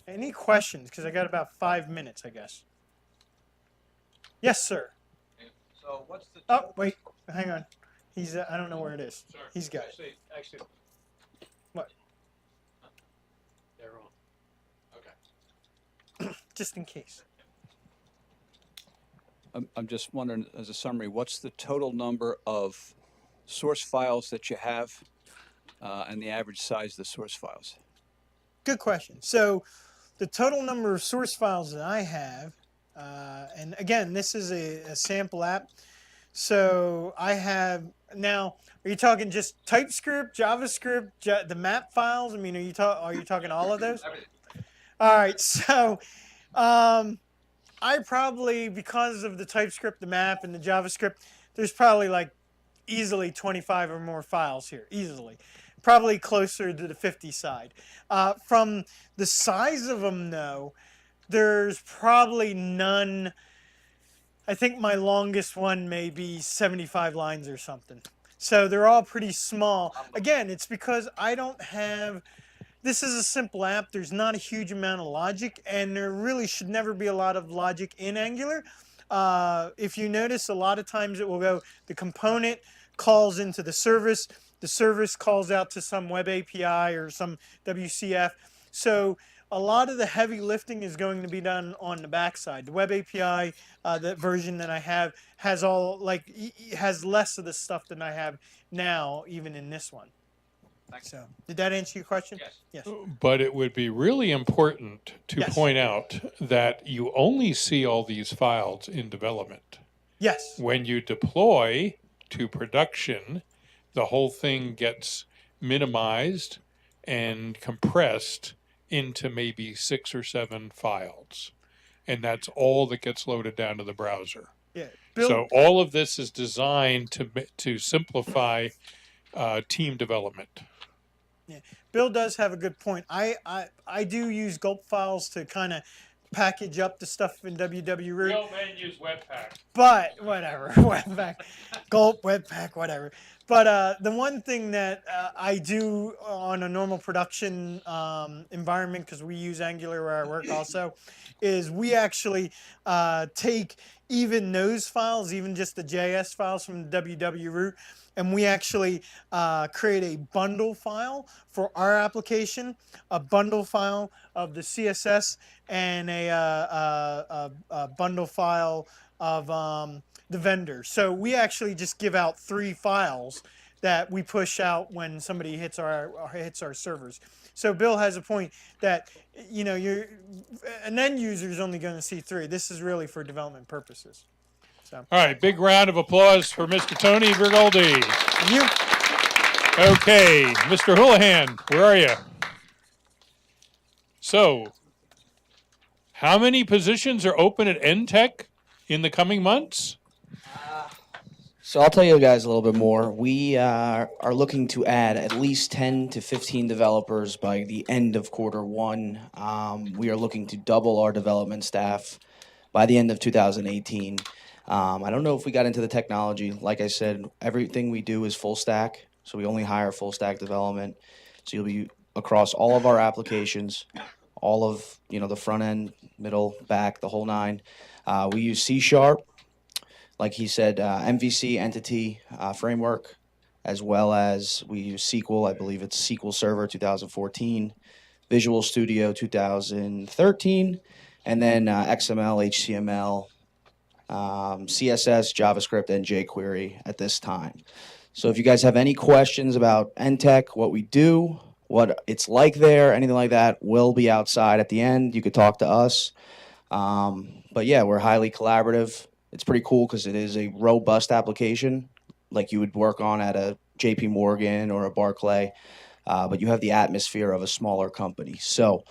Any questions? Because I got about 5 minutes, I guess. Yes, sir. So what's the Oh, wait. Hang on. He's. I don't know where it is. Sorry. He's got it. actually What? they're on. Okay. Just in case. I'm just wondering, as a summary, what's the total number of source files that you have, and the average size of the source files? Good question. So, the total number of source files that I have, and again, this is a sample app. So I have now. Are you talking just TypeScript, JavaScript, the map files? I mean, are you talking all of those? Everything. All right. So, I probably, because of the TypeScript, the map, and the JavaScript, there's probably like easily 25 or more files here, easily. Probably closer to the 50 side. From the size of them, though, there's probably none. I think my longest one may be 75 lines or something. So they're all pretty small. Again, it's because I don't have. This is a simple app. There's not a huge amount of logic, and there really should never be a lot of logic in Angular. If you notice, a lot of times it will go, the component calls into the service calls out to some web API or some WCF. So a lot of the heavy lifting is going to be done on the backside. The web API, that version that I have, has has less of the stuff than I have now, even in this one. So, did that answer your question? Yes. Yes. But it would be really important to Yes. point out that you only see all these files in development. Yes. When you deploy to production, the whole thing gets minimized and compressed into maybe 6 or 7 files. And that's all that gets loaded down to the browser. Yeah. So all of this is designed to simplify team development. Yeah, Bill does have a good point. I do use gulp files to kind of package up the stuff in www root. Real men use Webpack. But whatever, Webpack, gulp, Webpack, whatever. But the one thing that I do on a normal production environment, because we use Angular where I work also, is we actually take even those files, even just the JS files from the www root, and we actually create a bundle file for our application, a bundle file of the CSS, and a bundle file of the vendor. So we actually just give out 3 files that we push out when somebody hits our servers. So Bill has a point that an end user is only going to see 3. This is really for development purposes. So. All right, big round of applause for Mr. Tony Verguldi. You. Okay, Mr. Houlihan, where are you? So, how many positions are open at Entech in the coming months? So I'll tell you guys a little bit more. We are looking to add at least 10 to 15 developers by the end of Q1. We are looking to double our development staff by the end of 2018. I don't know if we got into the technology. Like I said, everything we do is full stack, so we only hire full stack development. So you'll be across all of our applications, all of the front end, middle, back, the whole 9. We use C#, like he said, MVC entity framework, as well as we use SQL. I believe it's SQL Server 2014, Visual Studio 2013, and then XML, HTML, CSS, JavaScript, and jQuery at this time. So if you guys have any questions about Entech, what we do, what it's like there, anything like that, we'll be outside at the end. You could talk to us. But yeah, we're highly collaborative. It's pretty cool because it is a robust application like you would work on at a JP Morgan or a Barclay, but you have the atmosphere of a smaller company. So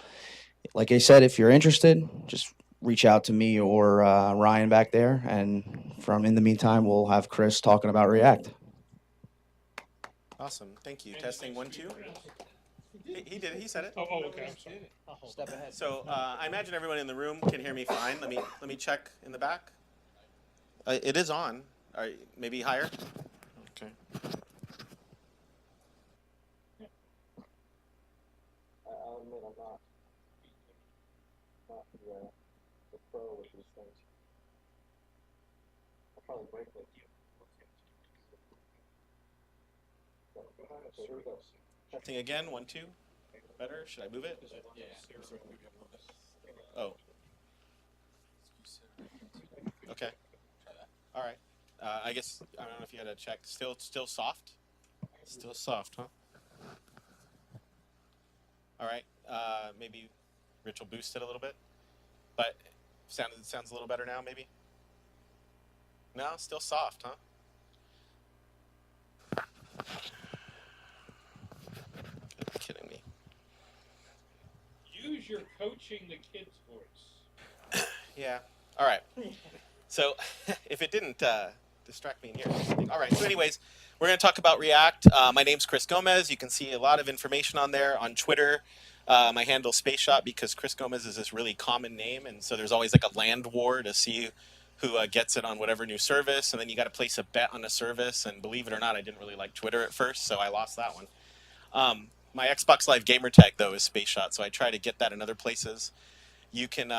like I said, if you're interested, just reach out to me or Ryan back there. And in the meantime, we'll have Chris talking about React. Awesome. Thank you. Testing 1, 2. He did it. He said it. Oh, okay. I'm sorry. Step ahead. So I imagine everyone in the room can hear me fine. Let me check in the back. It is on. All right, maybe higher. Okay. I'll admit I'm not the pro with these things. I'll probably break with you. Here we go. Testing again. 1, 2. Better. Should I move it? Yeah. Oh. Okay. All right. I guess I don't know if you had to check. Still soft. Still soft, huh? All right. Maybe Rich will boost it a little bit, but sounds a little better now. Maybe. No, still soft, huh? You're kidding me. Use your coaching the kids voice. Yeah. All right. So if it didn't distract me in here. All right. So anyways, we're going to talk about React. My name's Chris Gomez. You can see a lot of information on there on Twitter. My handle Space Shot because Chris Gomez is this really common name. And so there's always like a land war to see who gets it on whatever new service. And then you got to place a bet on a service. And believe it or not, I didn't really like Twitter at first, so I lost that one. My Xbox Live gamer tag, though, is Space Shot. So I try to get that in other places. You can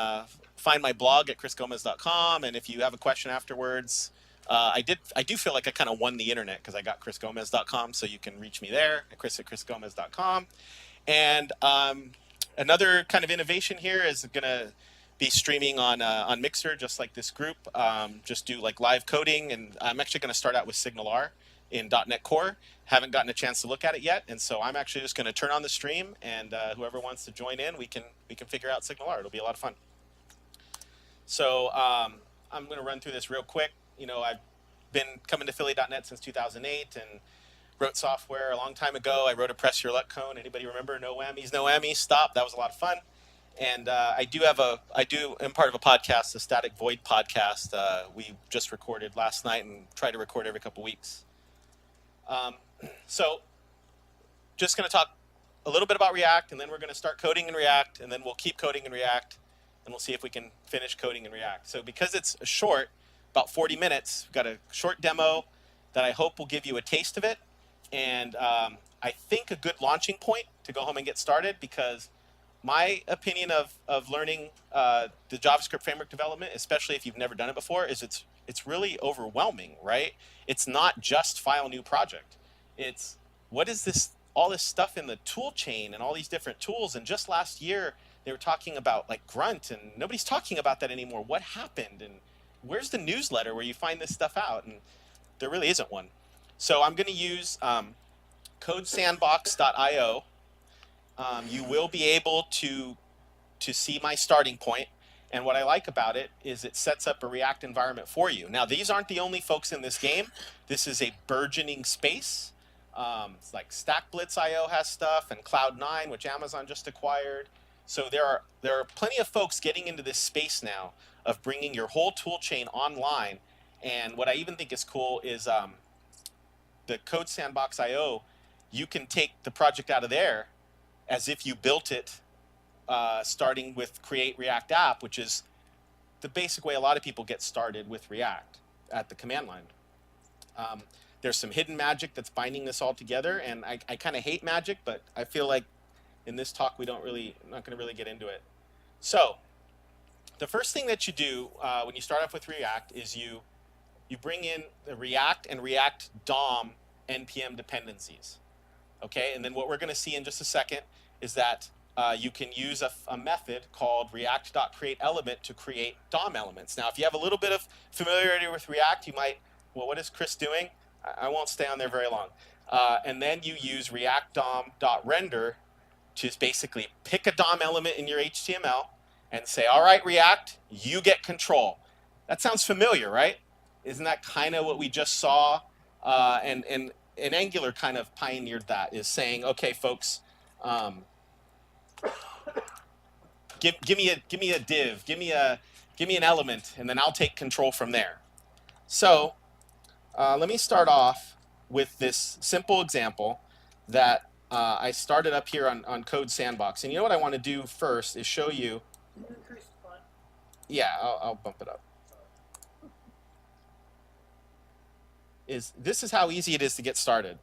find my blog at chrisgomez.com, and if you have a question afterwards, I do feel like I kind of won the internet because I got chrisgomez.com, so you can reach me there at chris@chrisgomez.com. And another kind of innovation here is going to be streaming on Mixer, just like this group. Just do like live coding, and I'm actually going to start out with SignalR in .NET Core. Haven't gotten a chance to look at it yet, and so I'm actually just going to turn on the stream, and whoever wants to join in, we can figure out SignalR. It'll be a lot of fun. So I'm going to run through this real quick. You know, I've been coming to Philly.net since 2008 and wrote software a long time ago. I wrote a Press Your Luck cone. Anybody remember? No whammies, no whammies. Stop. That was a lot of fun. And I'm part of a podcast, the Static Void podcast. We just recorded last night and try to record every couple weeks. So just going to talk a little bit about React, and then we're going to start coding in React, and then we'll keep coding in React, and we'll see if we can finish coding in React. So because it's short, about 40 minutes, we've got a short demo that I hope will give you a taste of it, and I think a good launching point to go home and get started, because my opinion of learning the JavaScript framework development, especially if you've never done it before, is it's really overwhelming, right? It's not just file new project. It's what is this, all this stuff in the tool chain and all these different tools. And just last year, they were talking about like Grunt, and nobody's talking about that anymore. What happened? And where's the newsletter where you find this stuff out? And there really isn't one. So I'm going to use codesandbox.io. You will be able to see my starting point. And what I like about it is it sets up a React environment for you. Now, these aren't the only folks in this game. This is a burgeoning space. It's like StackBlitz.io has stuff, and Cloud9, which Amazon just acquired. So there are plenty of folks getting into this space now of bringing your whole tool chain online. And what I even think is cool is the Code Sandbox.io. You can take the project out of there as if you built it, starting with Create React App, which is the basic way a lot of people get started with React at the command line. There's some hidden magic that's binding this all together, and I kind of hate magic, but I feel like in this talk I'm not going to really get into it. So the first thing that you do when you start off with React is you bring in the React and React DOM NPM dependencies. Okay, and then what we're going to see in just a second is that you can use a method called react.createElement to create DOM elements. Now, if you have a little bit of familiarity with React, you might, well, what is Chris doing? I won't stay on there very long. And then you use react.dom.render to basically pick a DOM element in your HTML and say, all right, React, you get control. That sounds familiar, right? Isn't that kind of what we just saw? And Angular kind of pioneered that, is saying, okay, folks, give me a div, give me Give me an element, and then I'll take control from there. So let me start off with this simple example that I started up here on Code Sandbox. And you know what I want to do first is show you. Yeah, I'll bump it up. This is how easy it is to get started.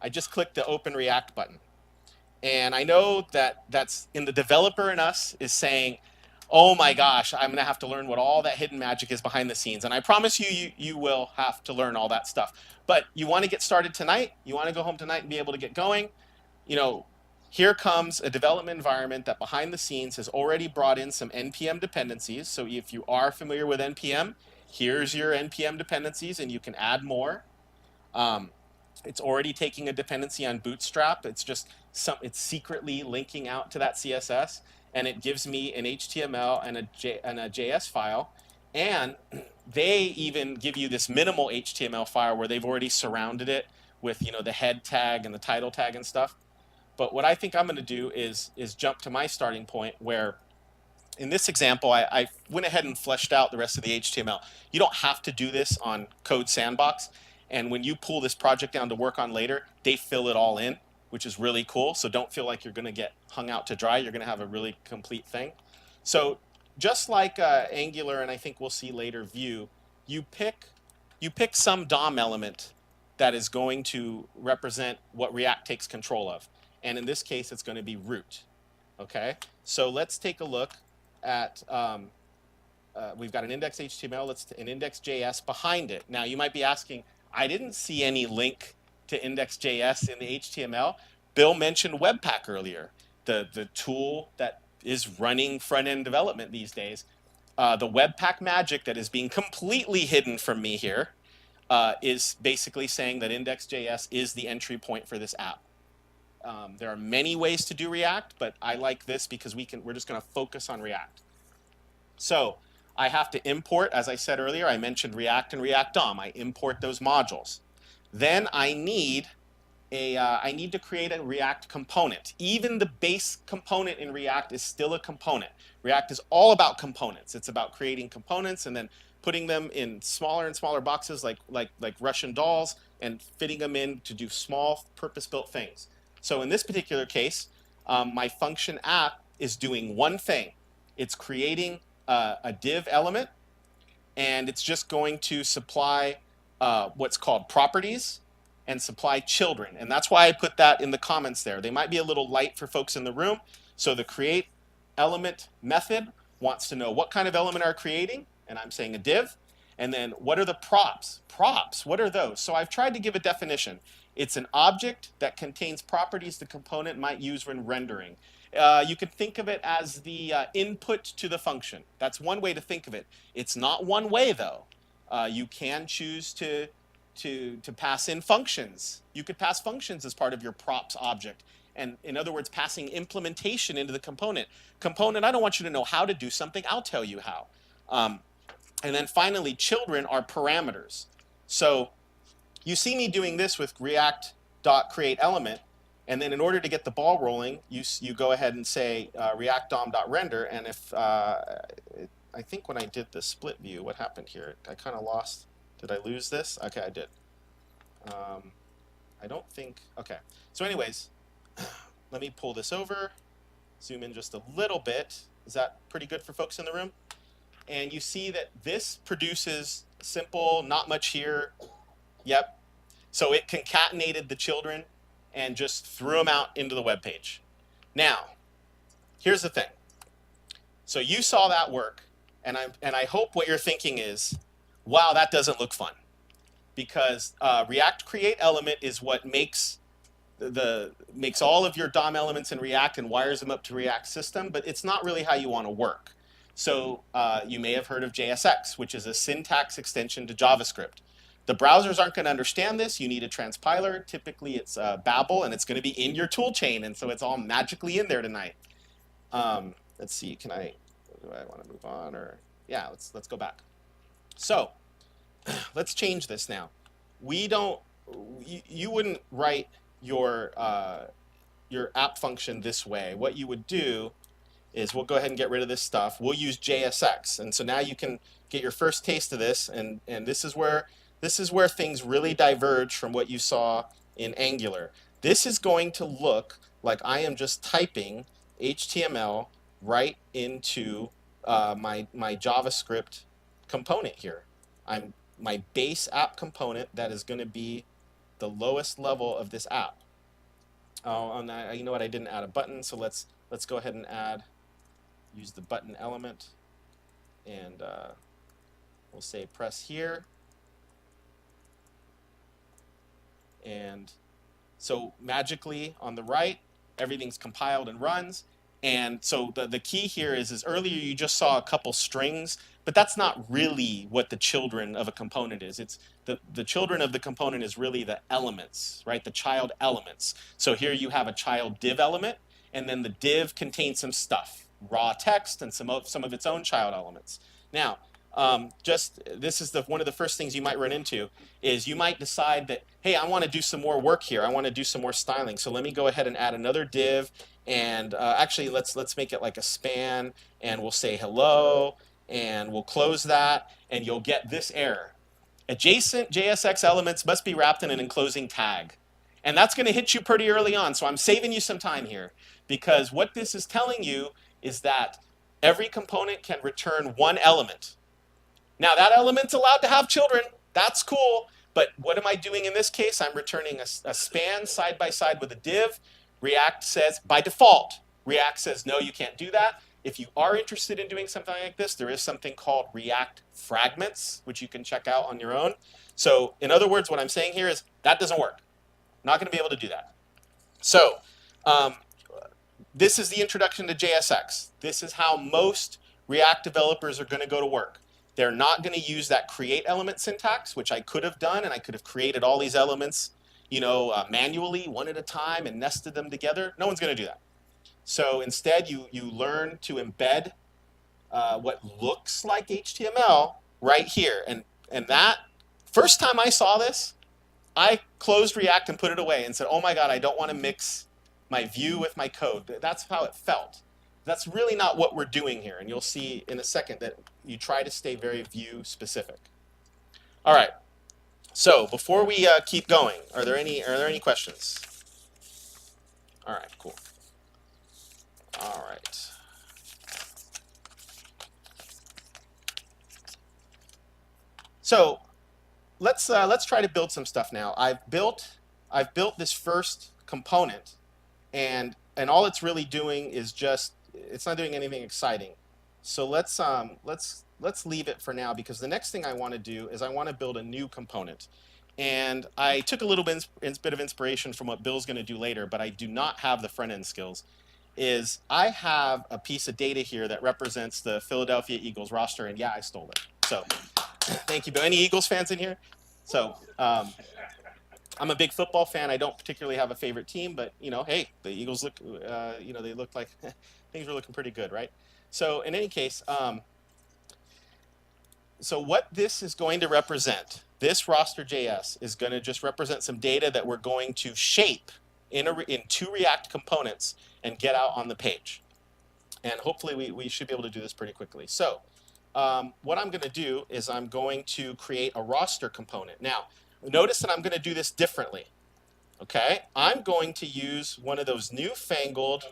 I just click the Open React button. And I know that that's in the developer in us is saying, oh my gosh, I'm going to have to learn what all that hidden magic is behind the scenes. And I promise you will have to learn all that stuff. But you want to get started tonight. You want to go home tonight and be able to get going. You know, here comes a development environment that behind the scenes has already brought in some NPM dependencies. So if you are familiar with NPM, here's your NPM dependencies, and you can add more. It's already taking a dependency on Bootstrap. It's just it's secretly linking out to that CSS, and it gives me an HTML and a JS file. And they even give you this minimal HTML file where they've already surrounded it with, the head tag and the title tag and stuff. But what I think I'm going to do is jump to my starting point where, in this example, I went ahead and fleshed out the rest of the HTML. You don't have to do this on Code Sandbox. And when you pull this project down to work on later, they fill it all in, which is really cool. So don't feel like you're going to get hung out to dry. You're going to have a really complete thing. So just like Angular, and I think we'll see later, Vue, you pick some DOM element that is going to represent what React takes control of. And in this case, it's going to be root. Okay, so let's take a look at, we've got an index.html, an index.js behind it. Now you might be asking, I didn't see any link to index.js in the HTML. Bill mentioned Webpack earlier, the tool that is running front-end development these days. The Webpack magic that is being completely hidden from me here is basically saying that index.js is the entry point for this app. There are many ways to do React, but I like this because we're just going to focus on React. So I have to import, as I said earlier, I mentioned React and React DOM. I import those modules. Then I need to create a React component. Even the base component in React is still a component. React is all about components. It's about creating components and then putting them in smaller and smaller boxes like Russian dolls and fitting them in to do small purpose-built things. So in this particular case, my function app is doing one thing. It's creating a div element, and it's just going to supply what's called properties and supply children. And that's why I put that in the comments there. They might be a little light for folks in the room. So the create element method wants to know what kind of element are creating, and I'm saying a div. And then what are the props? Props, what are those? So I've tried to give a definition. It's an object that contains properties the component might use when rendering. You can think of it as the input to the function. That's one way to think of it. It's not one way, though. You can choose to pass in functions. You could pass functions as part of your props object. And in other words, passing implementation into the component. Component, I don't want you to know how to do something. I'll tell you how. And then finally, children are parameters. So you see me doing this with React.createElement. And then in order to get the ball rolling, you go ahead and say React DOM.render. And if I think when I did the split view, what happened here? I kind of lost. Did I lose this? Okay, I did. I don't think. Okay. So anyways, let me pull this over, zoom in just a little bit. Is that pretty good for folks in the room? And you see that this produces simple, not much here. Yep. So it concatenated the children and just threw them out into the web page. Now, here's the thing. So you saw that work, and I hope what you're thinking is, wow, that doesn't look fun, because React Create Element is what makes all of your DOM elements in React and wires them up to React system, but it's not really how you want to work. So you may have heard of JSX, which is a syntax extension to JavaScript. The browsers aren't going to understand this. You need a transpiler. Typically, it's Babel, and it's going to be in your tool chain, and so it's all magically in there tonight. Let's see. Do I want to move on, or yeah? Let's go back. So let's change this now. You wouldn't write your app function this way. What you would do is we'll go ahead and get rid of this stuff. We'll use JSX. And so now you can get your first taste of this. And this is where things really diverge from what you saw in Angular. This is going to look like I am just typing HTML right into my JavaScript component here. My base app component that is going to be the lowest level of this app. You know what? I didn't add a button, so let's go ahead and use the button element, and we'll say press here. And so magically on the right, everything's compiled and runs. And so the key here is earlier you just saw a couple strings, but that's not really what the children of a component is. It's the children of the component is really the elements, right? The child elements. So here you have a child div element, and then the div contains some stuff, raw text and some of its own child elements. Now, this is one of the first things you might run into is you might decide that, hey, I want to do some more work here. I want to do some more styling. So let me go ahead and add another div, and actually let's make it like a span, and we'll say hello, and we'll close that, and you'll get this error. Adjacent JSX elements must be wrapped in an enclosing tag. And that's going to hit you pretty early on. So I'm saving you some time here, because what this is telling you is that every component can return one element. Now that element's allowed to have children. That's cool. But what am I doing in this case? I'm returning a span side by side with a div. React says, by default, React says, no, you can't do that. If you are interested in doing something like this, there is something called React Fragments, which you can check out on your own. So in other words, what I'm saying here is that doesn't work. Not going to be able to do that. So this is the introduction to JSX. This is how most React developers are going to go to work. They're not going to use that create element syntax, which I could have done, and I could have created all these elements, manually, one at a time, and nested them together. No one's going to do that. So instead, you learn to embed what looks like HTML right here. And that first time I saw this, I closed React and put it away and said, oh my God, I don't want to mix my view with my code. That's how it felt. That's really not what we're doing here. And you'll see in a second that you try to stay very view specific. All right. So before we keep going, are there any questions? All right, cool. All right. So let's try to build some stuff now. I've built this first component, and all it's really doing is it's not doing anything exciting. So let's leave it for now, because the next thing I want to do is I want to build a new component. And I took a little bit of inspiration from what Bill's going to do later, but I do not have the front end skills. I have a piece of data here that represents the Philadelphia Eagles roster, and yeah, I stole it. So thank you, Bill. Any Eagles fans in here? So I'm a big football fan. I don't particularly have a favorite team, but hey, the Eagles look, they look like things were looking pretty good, right? So in any case, so what this is going to represent, this roster.js is going to just represent some data that we're going to shape in two React components and get out on the page. And hopefully we should be able to do this pretty quickly. So what I'm going to do is I'm going to create a roster component. Now, notice that I'm going to do this differently. Okay, I'm going to use one of those newfangled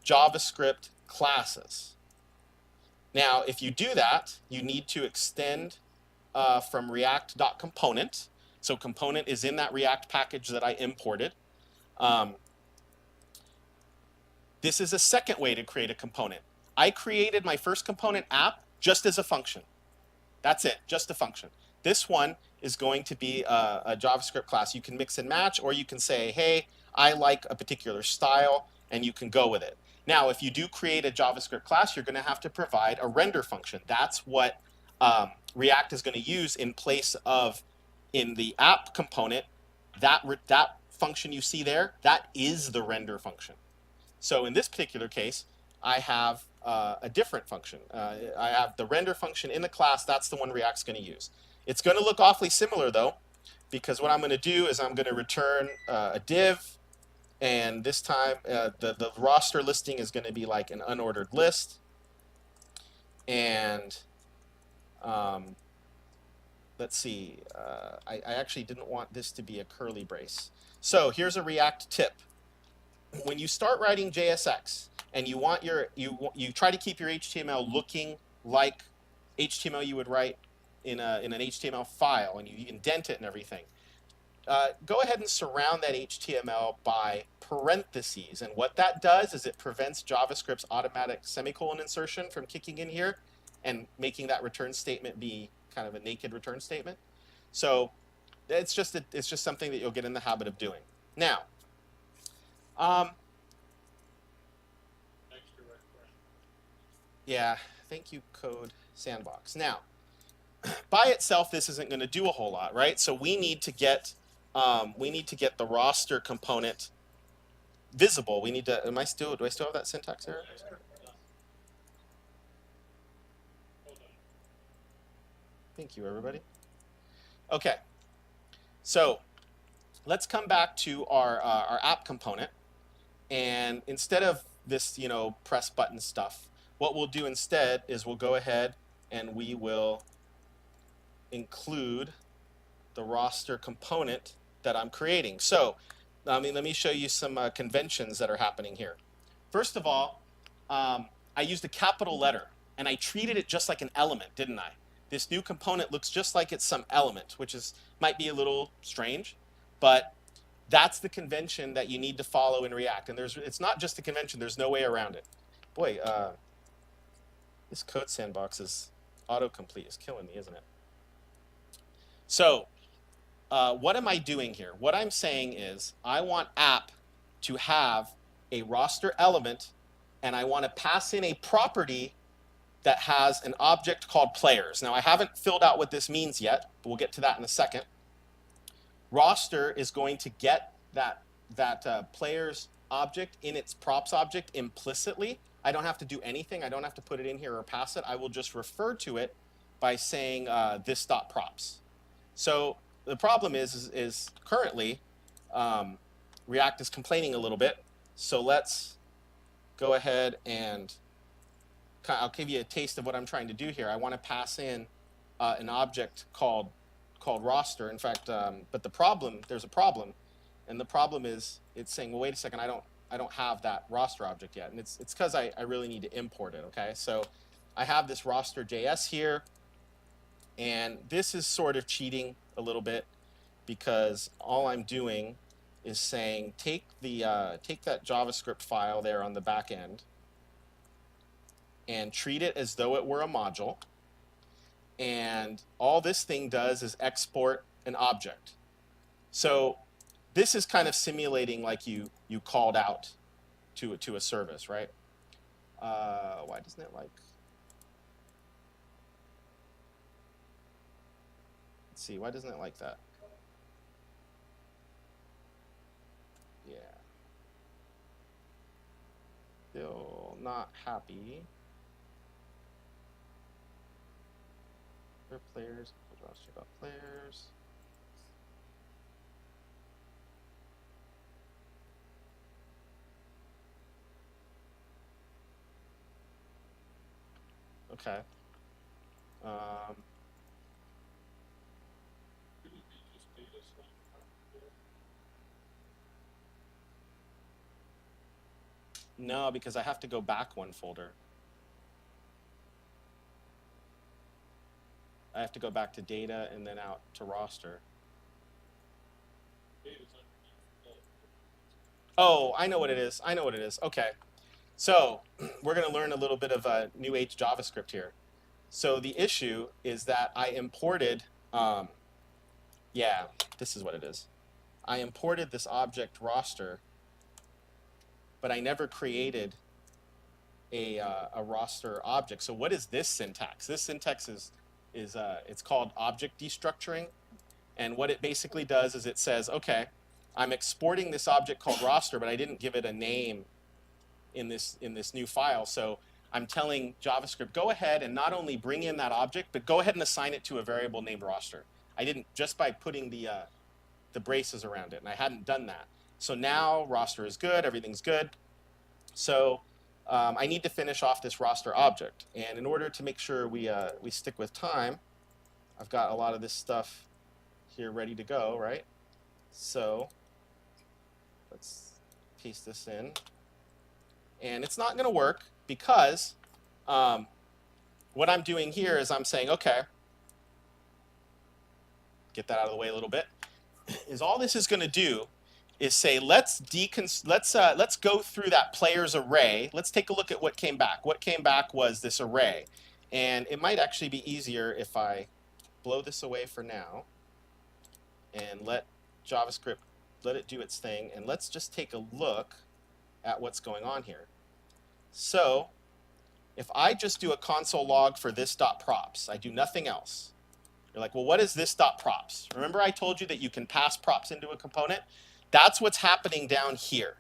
JavaScript classes. Now, if you do that, you need to extend from react.component. So component is in that React package that I imported. This is a second way to create a component. I created my first component app just as a function. That's it, just a function. This one is going to be a JavaScript class. You can mix and match, or you can say, hey, I like a particular style, and you can go with it. Now, if you do create a JavaScript class, you're going to have to provide a render function. That's what React is going to use in place of, in the app component, that function you see there, that is the render function. So in this particular case, I have a different function. I have the render function in the class. That's the one React's going to use. It's going to look awfully similar, though, because what I'm going to do is I'm going to return a div, And this time, the roster listing is going to be like an unordered list. And let's see, I actually didn't want this to be a curly brace. So here's a React tip. When you start writing JSX and you want you try to keep your HTML looking like HTML you would write in an HTML file, and you indent it and everything, go ahead and surround that HTML by parentheses. And what that does is it prevents JavaScript's automatic semicolon insertion from kicking in here and making that return statement be kind of a naked return statement. So it's just something that you'll get in the habit of doing. Now, yeah, thank you, code Sandbox. Now, by itself, this isn't going to do a whole lot, right? So we need to get the roster component visible. We need to. Do I still have that syntax error? Thank you, everybody. Okay, so let's come back to our app component, and instead of this, press button stuff, what we'll do instead is we'll go ahead and we will include the roster component that I'm creating. So, let me show you some conventions that are happening here. First of all, I used a capital letter, and I treated it just like an element, didn't I? This new component looks just like it's some element, which might be a little strange, but that's the convention that you need to follow in React. And it's not just a convention, there's no way around it. Boy, this code Sandbox autocomplete is killing me, isn't it? So what am I doing here? What I'm saying is I want app to have a roster element, and I want to pass in a property that has an object called players. Now, I haven't filled out what this means yet, but we'll get to that in a second. Roster is going to get that players object in its props object implicitly. I don't have to do anything. I don't have to put it in here or pass it. I will just refer to it by saying this.props. So the problem is currently React is complaining a little bit. So let's go ahead and I'll give you a taste of what I'm trying to do here. I want to pass in an object called roster. In fact, but there's a problem, and the problem is it's saying, well, wait a second, I don't have that roster object yet, and it's because I really need to import it. Okay, so I have this roster.js here, and this is sort of cheating a little bit because all I'm doing is saying take that JavaScript file there on the back end and treat it as though it were a module. And all this thing does is export an object. So this is kind of simulating like you called out to a service, right? Why doesn't it like? Let's see, why doesn't it like that? Yeah. Still not happy. Players, players. Okay. No, because I have to go back one folder. I have to go back to data and then out to roster. Oh, I know what it is. Okay. So we're going to learn a little bit of new age JavaScript here. So the issue is that I imported, yeah, this is what it is. I imported this object roster, but I never created a roster object. So what is this syntax? This syntax is it's called object destructuring, and what it basically does is it says, okay, I'm exporting this object called roster, but I didn't give it a name in this new file. So I'm telling JavaScript, go ahead and not only bring in that object, but go ahead and assign it to a variable named roster. I didn't, just by putting the braces around it, and I hadn't done that. So now roster is good, everything's good. So I need to finish off this roster object. And in order to make sure we stick with time, I've got a lot of this stuff here ready to go, right? So let's paste this in. And it's not going to work because what I'm doing here is I'm saying, okay, get that out of the way a little bit, is all this is going to do is say, let's go through that player's array. Let's take a look at what came back. What came back was this array. And it might actually be easier if I blow this away for now and let JavaScript, let it do its thing. And let's just take a look at what's going on here. So if I just do a console log for this.props, I do nothing else. You're like, well, what is this.props? Remember I told you that you can pass props into a component? That's what's happening down here.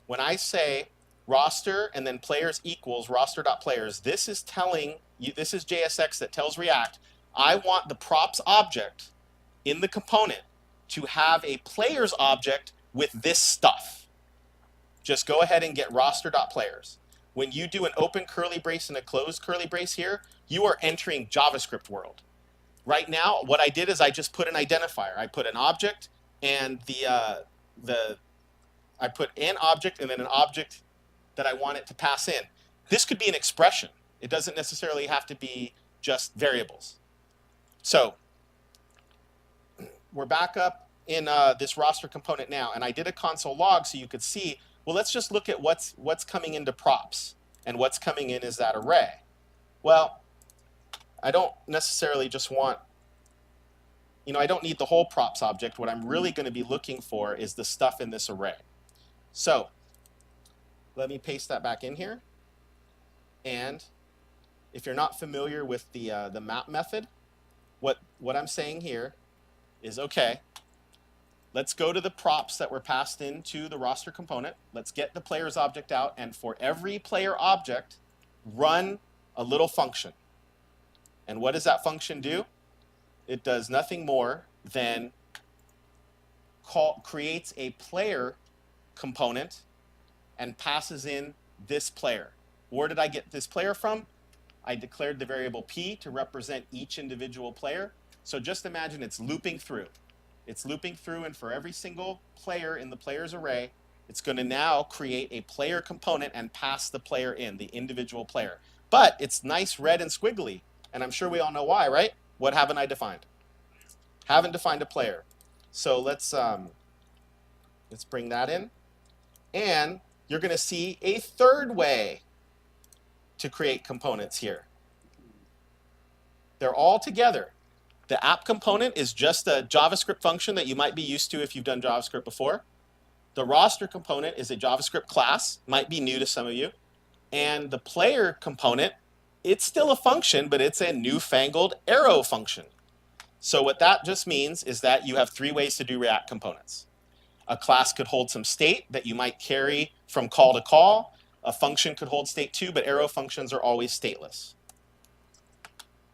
When I say roster and then players equals roster.players, this is telling you, this is JSX that tells React, I want the props object in the component to have a players object with this stuff. Just go ahead and get roster.players. When you do an open curly brace and a closed curly brace here, you are entering JavaScript world. Right now, what I did is I just put an identifier. I put an object and I put an object and then an object that I want it to pass in. This could be an expression. It doesn't necessarily have to be just variables. So we're back up in this roster component now, and I did a console log so you could see, well, let's just look at what's coming into props, and what's coming in is that array. Well, I don't necessarily just want, I don't need the whole props object. What I'm really going to be looking for is the stuff in this array. So let me paste that back in here. And if you're not familiar with the map method, what I'm saying here is, okay, let's go to the props that were passed into the roster component. Let's get the players object out, and for every player object, run a little function. And what does that function do? It does nothing more than creates a player component and passes in this player. Where did I get this player from? I declared the variable p to represent each individual player. So just imagine it's looping through. It's looping through, and for every single player in the players array, it's going to now create a player component and pass the player in, the individual player. But it's nice, red, and squiggly. And I'm sure we all know why, right? What haven't I defined? Haven't defined a player. So let's bring that in. And you're going to see a third way to create components here. They're all together. The app component is just a JavaScript function that you might be used to if you've done JavaScript before. The roster component is a JavaScript class, might be new to some of you. And the player component, it's still a function, but it's a newfangled arrow function. So what that just means is that you have three ways to do React components. A class could hold some state that you might carry from call to call. A function could hold state too, but arrow functions are always stateless.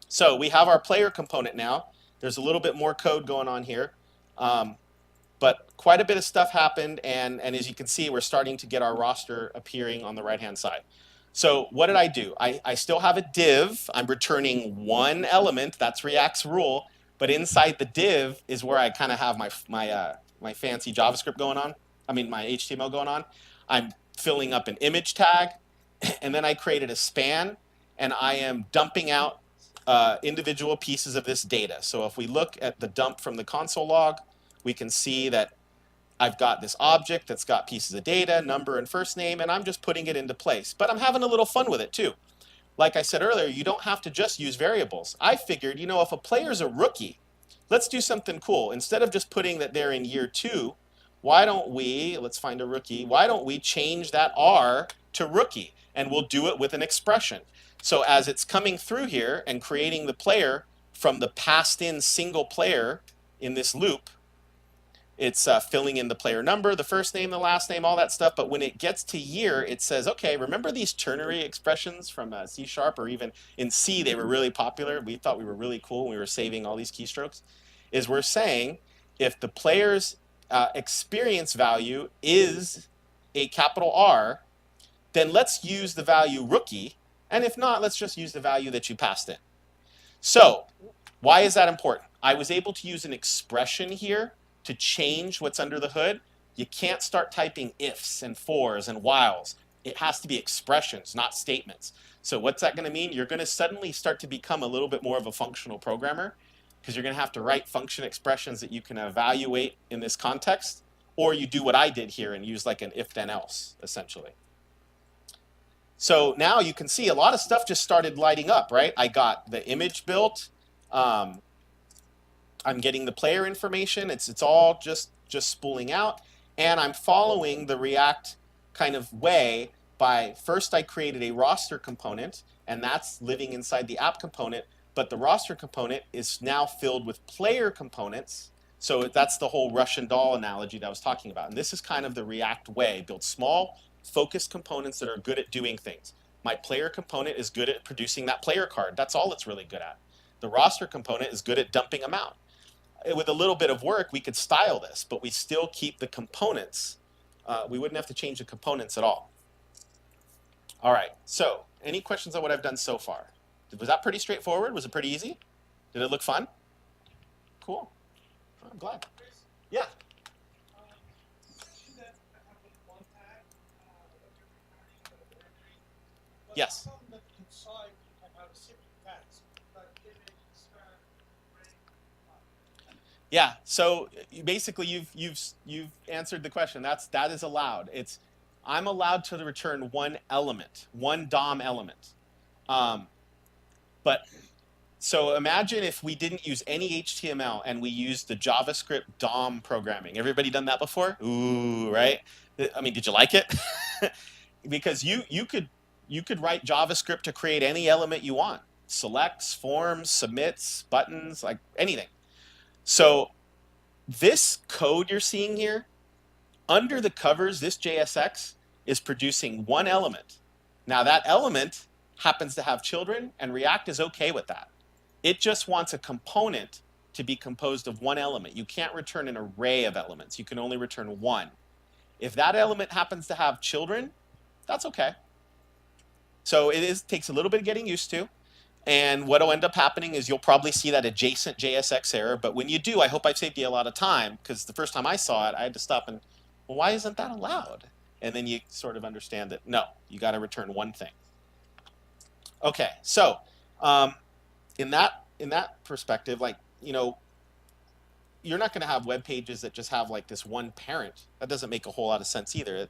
So we have our player component now. There's a little bit more code going on here. But quite a bit of stuff happened, and as you can see, we're starting to get our roster appearing on the right-hand side. So what did I do? I still have a div. I'm returning one element. That's React's rule. But inside the div is where I kind of have my fancy JavaScript going on. I mean, my HTML going on. I'm filling up an image tag, and then I created a span, and I am dumping out individual pieces of this data. So if we look at the dump from the console log, we can see that I've got this object that's got pieces of data, number and first name, and I'm just putting it into place. But I'm having a little fun with it too. Like I said earlier, you don't have to just use variables. I figured, if a player's a rookie, let's do something cool. Instead of just putting that they're in year 2, why don't we, let's find a rookie, why don't we change that R to rookie? And we'll do it with an expression. So as it's coming through here and creating the player from the passed in single player in this loop, it's filling in the player number, the first name, the last name, all that stuff. But when it gets to year, it says, okay, remember these ternary expressions from C# or even in C, they were really popular. We thought we were really cool when we were saving all these keystrokes. Is we're saying if the player's experience value is a capital R, then let's use the value rookie. And if not, let's just use the value that you passed in. So why is that important? I was able to use an expression here to change what's under the hood. You can't start typing ifs and fors and whiles. It has to be expressions, not statements. So what's that going to mean? You're going to suddenly start to become a little bit more of a functional programmer, because you're going to have to write function expressions that you can evaluate in this context, or you do what I did here and use like an if then else, essentially. So now you can see a lot of stuff just started lighting up, right? I got the image built. I'm getting the player information. It's all just spooling out. And I'm following the React kind of way by first I created a roster component, and that's living inside the app component. But the roster component is now filled with player components. So that's the whole Russian doll analogy that I was talking about. And this is kind of the React way. Build small, focused components that are good at doing things. My player component is good at producing that player card. That's all it's really good at. The roster component is good at dumping them out. With a little bit of work, we could style this, but we still keep the components. We wouldn't have to change the components at all. All right, so any questions on what I've done so far? Was that pretty straightforward? Was it pretty easy? Did it look fun? Cool. I'm glad. Yeah. Yes. Yeah. So basically, you've answered the question. That is allowed. I'm allowed to return one element, one DOM element. But so imagine if we didn't use any HTML and we used the JavaScript DOM programming. Everybody done that before? Ooh, right? I mean, did you like it? Because you could write JavaScript to create any element you want. Selects, forms, submits, buttons, like anything. So this code you're seeing here, under the covers, this JSX is producing one element. Now that element happens to have children, and React is okay with that. It just wants a component to be composed of one element. You can't return an array of elements. You can only return one. If that element happens to have children, that's okay. So it takes a little bit of getting used to. And what will end up happening is you'll probably see that adjacent JSX error. But when you do, I hope I've saved you a lot of time, because the first time I saw it, I had to stop and, well, why isn't that allowed? And then you sort of understand that, no, you got to return one thing. Okay, so in that perspective, like, you know, you're not going to have web pages that just have like this one parent. That doesn't make a whole lot of sense either.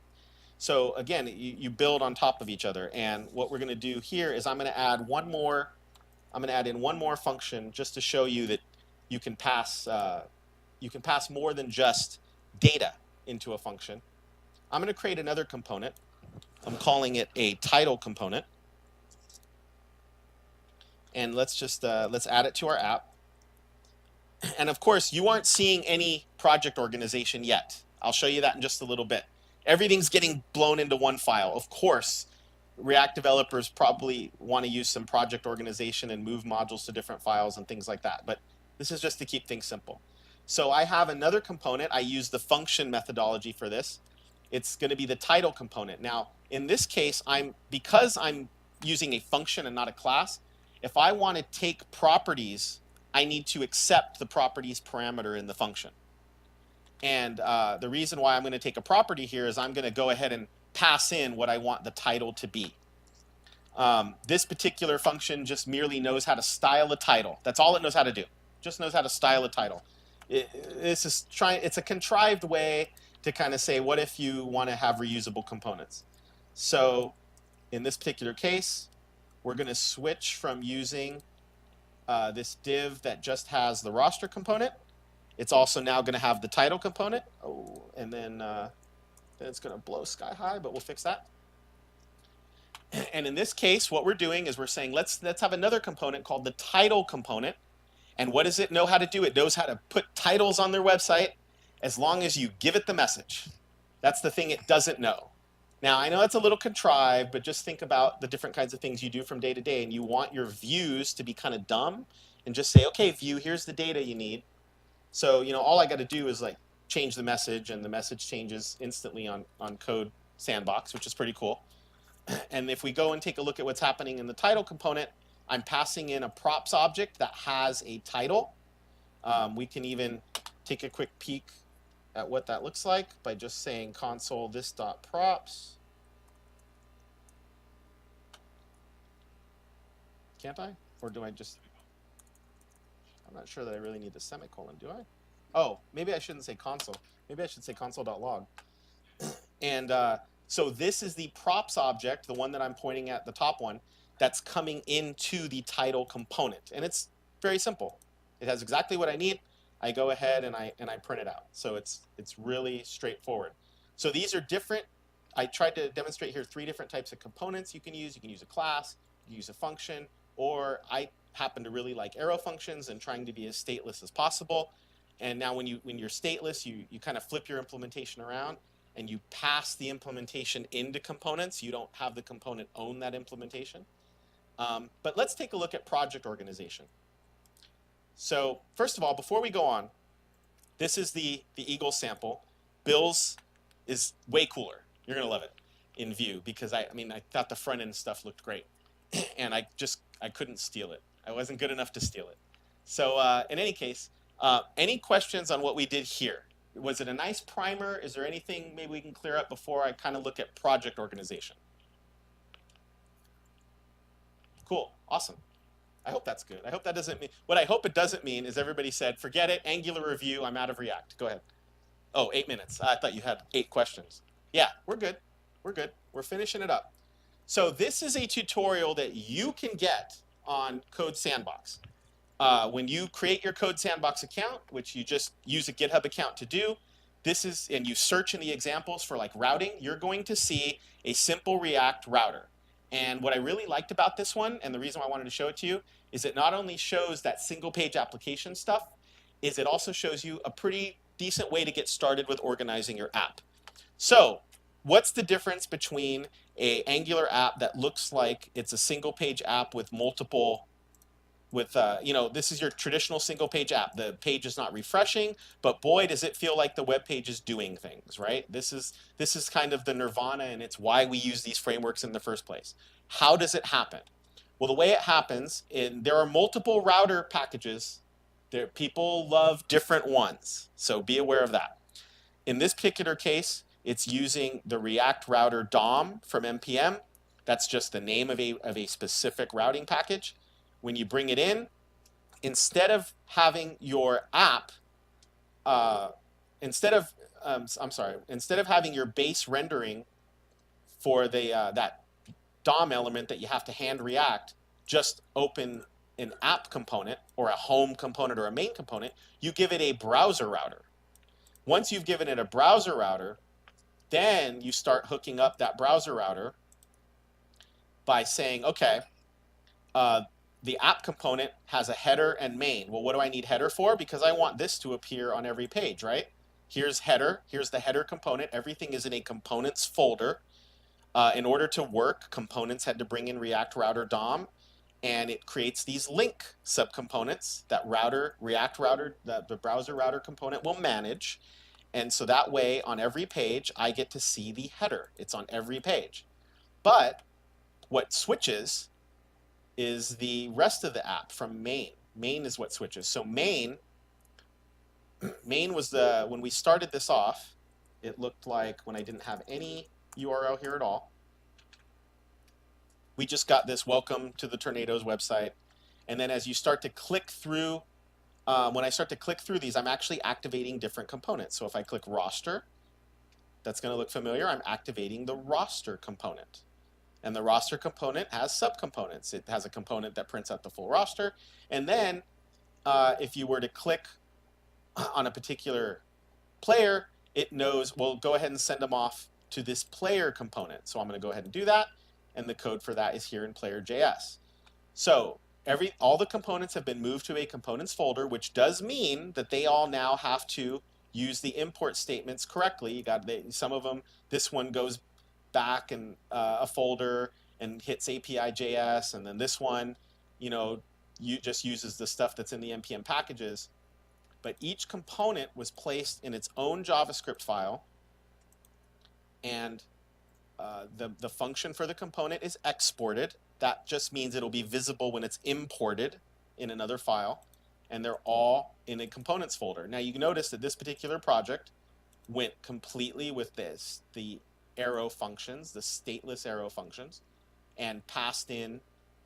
So again, you build on top of each other. And what we're going to do here is I'm going to add in one more function just to show you that you can pass more than just data into a function. I'm going to create another component. I'm calling it a title component. And let's add it to our app. And of course, you aren't seeing any project organization yet. I'll show you that in just a little bit. Everything's getting blown into one file. Of course, React developers probably want to use some project organization and move modules to different files and things like that. But this is just to keep things simple. So I have another component. I use the function methodology for this. It's going to be the title component. Now, in this case, because I'm using a function and not a class, if I want to take properties, I need to accept the properties parameter in the function. And the reason why I'm going to take a property here is I'm going to go ahead and pass in what I want the title to be. This particular function just merely knows how to style a title. That's all it knows how to do. Just knows how to style a title. It's a contrived way to kind of say, what if you want to have reusable components? So in this particular case, we're going to switch from using this div that just has the roster component. It's also now going to have the title component. Oh, and then it's going to blow sky high, but we'll fix that. And in this case, what we're doing is we're saying, let's have another component called the title component. And what does it know how to do? It knows how to put titles on their website as long as you give it the message. That's the thing it doesn't know. Now, I know it's a little contrived, but just think about the different kinds of things you do from day to day, and you want your views to be kind of dumb and just say, okay, view, here's the data you need. So, you know, all I got to do is like change the message, and the message changes instantly on code Sandbox, which is pretty cool. And if we go and take a look at what's happening in the title component, I'm passing in a props object that has a title. We can even take a quick peek at what that looks like by just saying console this.props. Can't I? Or do I just... I'm not sure that I really need the semicolon, do I? Oh, maybe I shouldn't say console. Maybe I should say console.log. And so this is the props object, the one that I'm pointing at, the top one, that's coming into the title component. And it's very simple. It has exactly what I need. I go ahead and I print it out. So it's really straightforward. So these are different. I tried to demonstrate here 3 different types of components you can use. You can use a class, you can use a function, or I happen to really like arrow functions and trying to be as stateless as possible. And now when you're stateless, you kind of flip your implementation around and you pass the implementation into components. You don't have the component own that implementation. But let's take a look at project organization. So first of all, before we go on, this is the Eagle sample. Bill's is way cooler. You're gonna love it in Vue because I thought the front end stuff looked great, and I couldn't steal it. I wasn't good enough to steal it. So in any case, any questions on what we did here? Was it a nice primer? Is there anything maybe we can clear up before I kind of look at project organization? Cool, awesome. I hope that's good. I hope that doesn't mean, what I hope it doesn't mean is everybody said, forget it, Angular review, I'm out of React. Go ahead. Oh, 8 minutes. I thought you had 8 questions. Yeah, we're good. We're good. We're finishing it up. So this is a tutorial that you can get on Code Sandbox. When you create your Code Sandbox account, which you just use a GitHub account to do, and you search in the examples for like routing, you're going to see a simple React router. And what I really liked about this one, and the reason why I wanted to show it to you, is it not only shows that single page application stuff, is it also shows you a pretty decent way to get started with organizing your app. So what's the difference between a Angular app that looks like it's a single page app with multiple, this is your traditional single page app. The page is not refreshing, but boy, does it feel like the web page is doing things, right? This is kind of the nirvana, and it's why we use these frameworks in the first place. How does it happen? Well, the way it happens, there are multiple router packages. People love different ones, so be aware of that. In this particular case, it's using the React Router DOM from NPM. That's just the name of a specific routing package. When you bring it in, instead of having your app, instead of having your base rendering for that DOM element that you have to hand React, just open an app component or a home component or a main component, you give it a browser router. Once you've given it a browser router, then you start hooking up that browser router by saying, okay, the app component has a header and main. Well, what do I need header for? Because I want this to appear on every page, right? Here's header. Here's the header component. Everything is in a components folder. In order to work, components had to bring in React Router DOM, and it creates these link subcomponents that React Router, the browser router component will manage. And so that way, on every page, I get to see the header. It's on every page. But what switches is the rest of the app from main. Main is what switches. So main was when we started this off, it looked like when I didn't have any URL here at all. We just got this welcome to the Tornadoes website. And then as you start to click through, when I start to click through these, I'm actually activating different components. So if I click roster, that's going to look familiar. I'm activating the roster component. And the roster component has subcomponents. It has a component that prints out the full roster. And then if you were to click on a particular player, it knows, well, go ahead and send them off to this player component. So I'm going to go ahead and do that. And the code for that is here in player.js. So all the components have been moved to a components folder, which does mean that they all now have to use the import statements correctly. You got some of them. This one goes back in a folder and hits API.js, and then this one, you just uses the stuff that's in the npm packages. but each component was placed in its own JavaScript file, and the function for the component is exported. That just means it'll be visible when it's imported in another file, and they're all in a components folder. Now you notice that this particular project went completely with the arrow functions, the stateless arrow functions, and passed in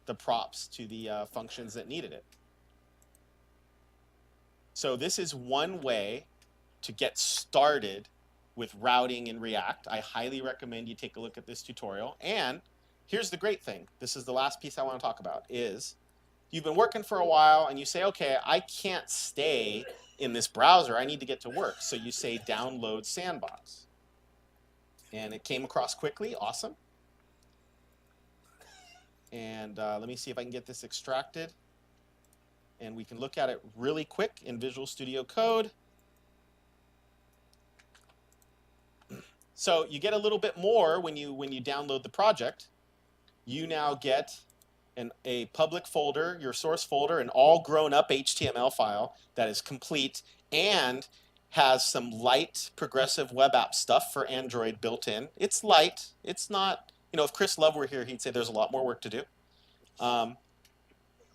the props to the functions that needed it. So this is one way to get started with routing in React. I highly recommend you take a look at this tutorial. And here's the great thing. This is the last piece I want to talk about is you've been working for a while and you say, okay, I can't stay in this browser. I need to get to work. So you say download Sandbox. And it came across quickly. Awesome. And let me see if I can get this extracted. And we can look at it really quick in Visual Studio Code. So you get a little bit more when you download the project. You now get a public folder, your source folder, an all grown up HTML file that is complete and has some light progressive web app stuff for Android built in. It's light. It's not, if Chris Love were here, he'd say there's a lot more work to do.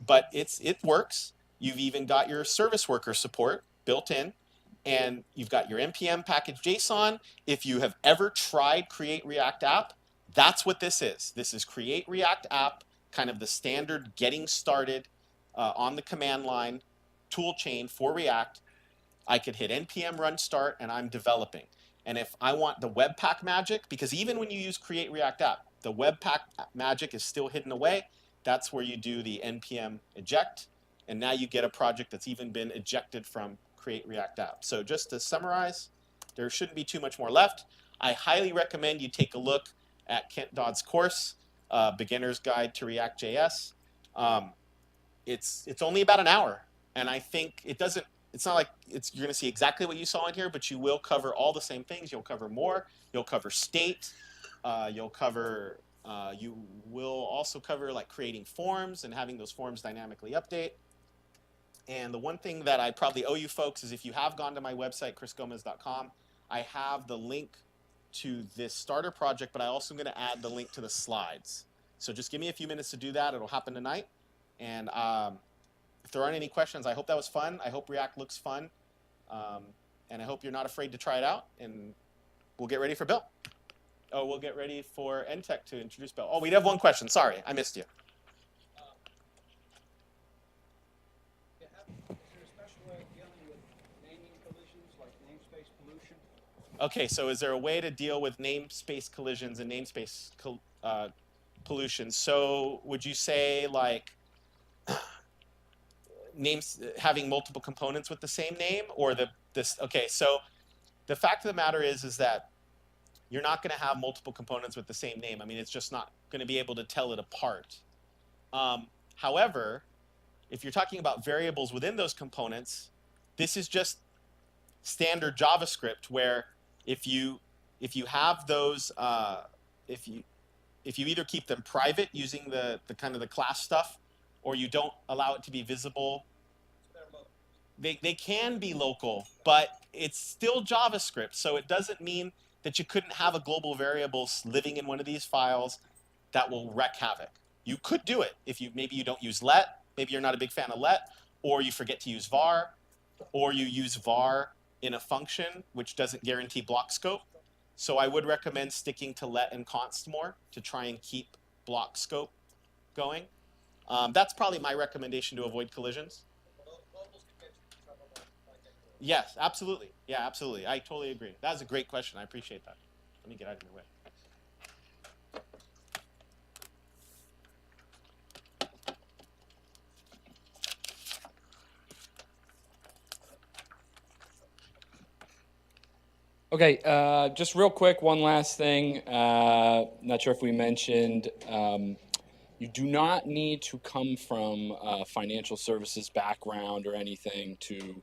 But it works. You've even got your service worker support built in, and you've got your npm package JSON. If you have ever tried Create React App, that's what this is. This is Create React App, kind of the standard getting started on the command line tool chain for React. I could hit npm run start, and I'm developing. And if I want the Webpack magic, because even when you use Create React App, the Webpack magic is still hidden away. That's where you do the npm eject, and now you get a project that's even been ejected from Create React App. So just to summarize, there shouldn't be too much more left. I highly recommend you take a look at Kent Dodd's course, Beginner's Guide to React.js. It's only about an hour, and I think it's not like you're going to see exactly what you saw in here, but you will cover all the same things. You'll cover more. You'll cover state. You will also cover like creating forms and having those forms dynamically update. And the one thing that I probably owe you folks is if you have gone to my website, chrisgomez.com, I have the link to this starter project, but I also am going to add the link to the slides. So just give me a few minutes to do that. It'll happen tonight. And if there aren't any questions, I hope that was fun. I hope React looks fun. And I hope you're not afraid to try it out. And we'll get ready for Bill. Oh, we'll get ready for NTech to introduce Bill. Oh, we have one question. Sorry, I missed you. Okay, so is there a way to deal with namespace collisions and namespace pollution? So would you say like having multiple components with the same name, or this? Okay, so the fact of the matter is that you're not going to have multiple components with the same name. I mean, it's just not going to be able to tell it apart. However, if you're talking about variables within those components, this is just standard JavaScript where if you have those, if you either keep them private using the kind of the class stuff, or you don't allow it to be visible, they can be local, but it's still JavaScript. So it doesn't mean that you couldn't have a global variable living in one of these files that will wreak havoc. You could do it if maybe you don't use let, maybe you're not a big fan of let, or you forget to use var, or you use var in a function which doesn't guarantee block scope. So I would recommend sticking to let and const more to try and keep block scope going. That's probably my recommendation to avoid collisions. Yes, absolutely. Yeah, absolutely. I totally agree. That was a great question. I appreciate that. Let me get out of your way. Okay, just real quick, one last thing. Not sure if we mentioned, you do not need to come from a financial services background or anything to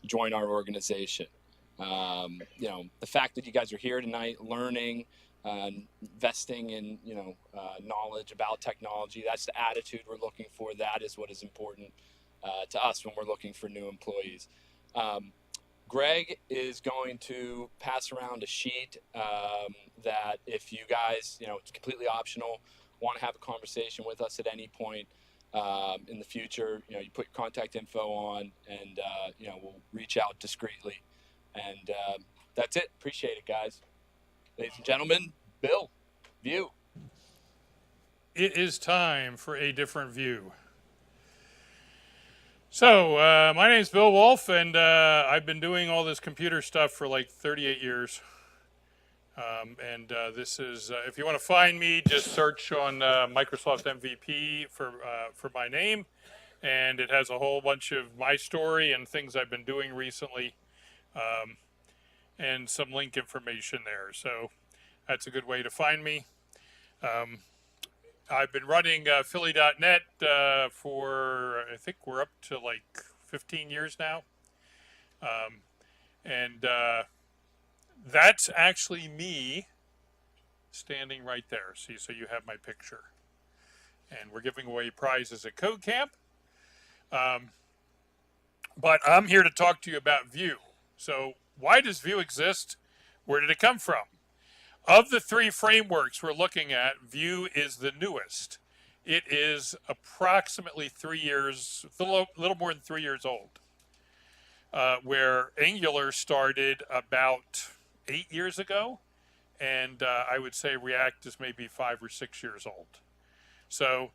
join our organization. The fact that you guys are here tonight learning, investing in, knowledge about technology, that's the attitude we're looking for. That is what is important to us when we're looking for new employees. Greg is going to pass around a sheet that if you guys, it's completely optional, want to have a conversation with us at any point in the future, you put your contact info on, and we'll reach out discreetly. And that's it. Appreciate it, guys. Ladies and gentlemen, Bill, View. It is time for a different view. So, my name is Bill Wolff, and I've been doing all this computer stuff for like 38 years. This is, if you want to find me, just search on Microsoft MVP for my name, and it has a whole bunch of my story and things I've been doing recently, and some link information there. So that's a good way to find me. I've been running Philly.net for, I think we're up to like 15 years now. That's actually me standing right there. See, so you have my picture. And we're giving away prizes at Code Camp. But I'm here to talk to you about Vue. So why does Vue exist? Where did it come from? Of the three frameworks we're looking at, Vue is the newest. It is approximately 3 years, a little more than 3 years old. Where Angular started about 8 years ago, and I would say React is maybe 5 or 6 years old. So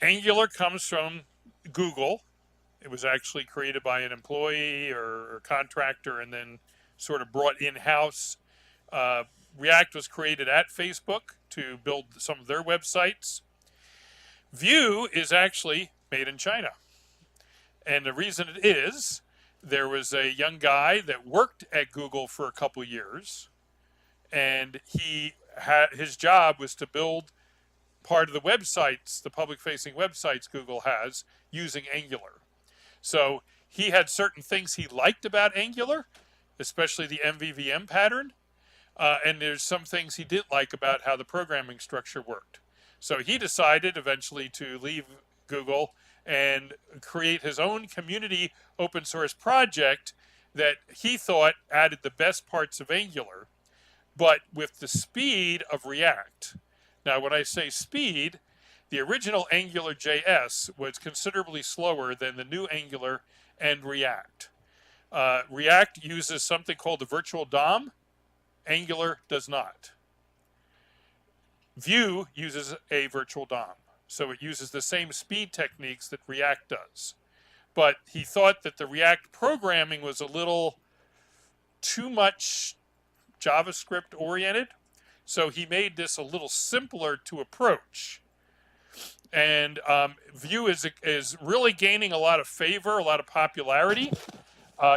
Angular comes from Google. It was actually created by an employee or contractor and then sort of brought in-house. React was created at Facebook to build some of their websites. Vue is actually made in China. And the reason it is, there was a young guy that worked at Google for a couple years, and his job was to build part of the websites, the public-facing websites Google has, using Angular. So he had certain things he liked about Angular, especially the MVVM pattern, and there's some things he didn't like about how the programming structure worked. So he decided eventually to leave Google and create his own community open source project that he thought added the best parts of Angular, but with the speed of React. Now, when I say speed, the original Angular JS was considerably slower than the new Angular and React. React uses something called the virtual DOM. Angular does not. Vue uses a virtual DOM. So it uses the same speed techniques that React does. But he thought that the React programming was a little too much JavaScript oriented. So he made this a little simpler to approach. And Vue is really gaining a lot of favor, a lot of popularity.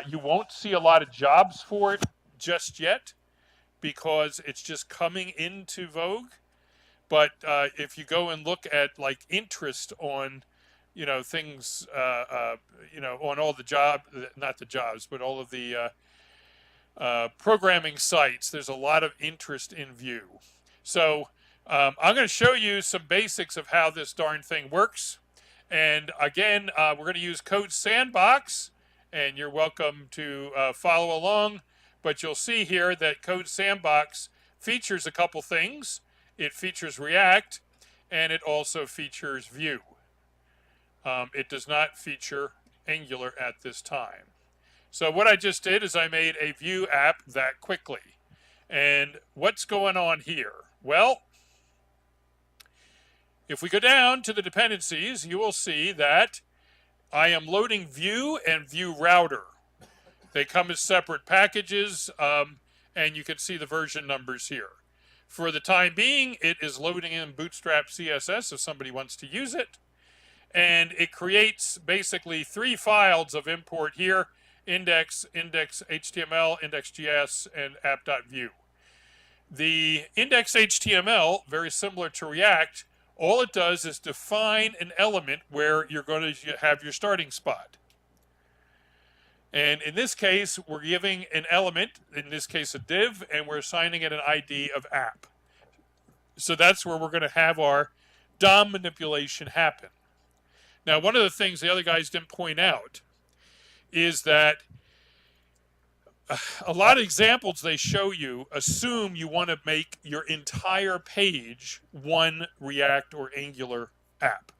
You won't see a lot of jobs for it just yet because it's just coming into vogue. But if you go and look at like interest on, things, on all the not the jobs, but all of the programming sites, there's a lot of interest in Vue. So I'm going to show you some basics of how this darn thing works. And again, we're going to use code Sandbox, and you're welcome to follow along. But you'll see here that code Sandbox features a couple things. It features React, and it also features Vue. It does not feature Angular at this time. So what I just did is I made a Vue app that quickly. And what's going on here? Well, if we go down to the dependencies, you will see that I am loading Vue and Vue Router. They come as separate packages, and you can see the version numbers here. For the time being, it is loading in Bootstrap CSS if somebody wants to use it. And it creates basically 3 files of import here: index, index.html, index.js, and app.vue. The index.html, very similar to React, all it does is define an element where you're going to have your starting spot. And in this case, we're giving an element, in this case a div, and we're assigning it an ID of app. So that's where we're going to have our DOM manipulation happen. Now, one of the things the other guys didn't point out is that a lot of examples they show you assume you want to make your entire page one React or Angular app.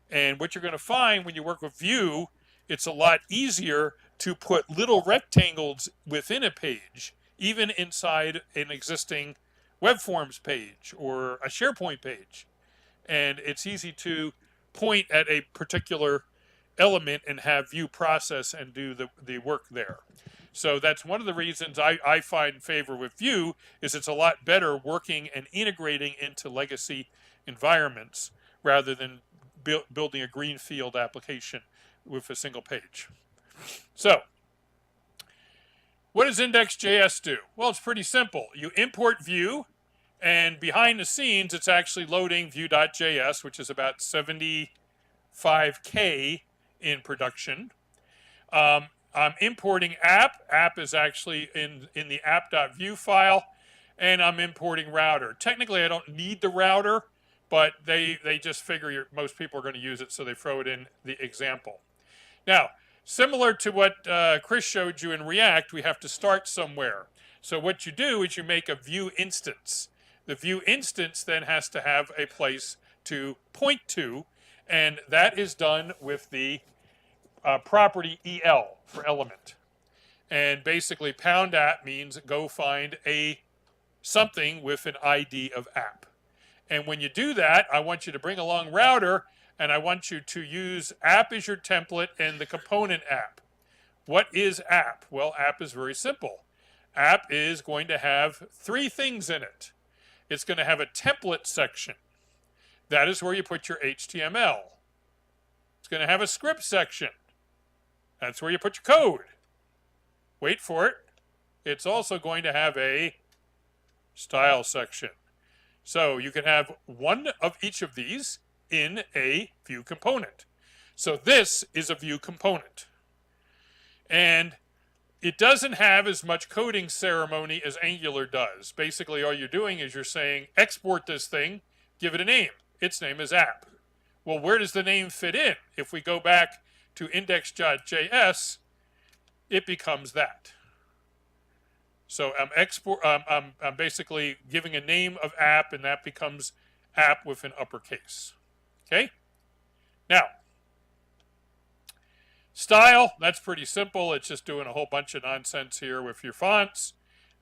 And what you're going to find when you work with Vue, it's a lot easier to put little rectangles within a page, even inside an existing web forms page or a SharePoint page. And it's easy to point at a particular element and have Vue process and do the work there. So that's one of the reasons I find favor with Vue is it's a lot better working and integrating into legacy environments rather than building a greenfield application with a single page. So what does index.js do? Well, it's pretty simple. You import Vue, and behind the scenes, it's actually loading Vue.js, which is about 75K in production. I'm importing app. App is actually in the app.vue file, and I'm importing router. Technically, I don't need the router, but they just figure most people are going to use it, so they throw it in the example. Now, similar to what Chris showed you in React, we have to start somewhere. So what you do is you make a Vue instance. The Vue instance then has to have a place to point to, and that is done with the property EL for element. And basically pound app means go find something with an ID of app. And when you do that, I want you to bring along router, and I want you to use app as your template and the component app. What is app? Well, app is very simple. App is going to have three things in it. It's going to have a template section. That is where you put your HTML. It's going to have a script section. That's where you put your code. Wait for it. It's also going to have a style section. So you can have one of each of these in a Vue component. So this is a Vue component. And it doesn't have as much coding ceremony as Angular does. Basically, all you're doing is you're saying, export this thing, give it a name. Its name is app. Well, where does the name fit in? If we go back to index.js, it becomes that. So I'm basically giving a name of app, and that becomes app with an uppercase. Okay? Now, style, that's pretty simple. It's just doing a whole bunch of nonsense here with your fonts.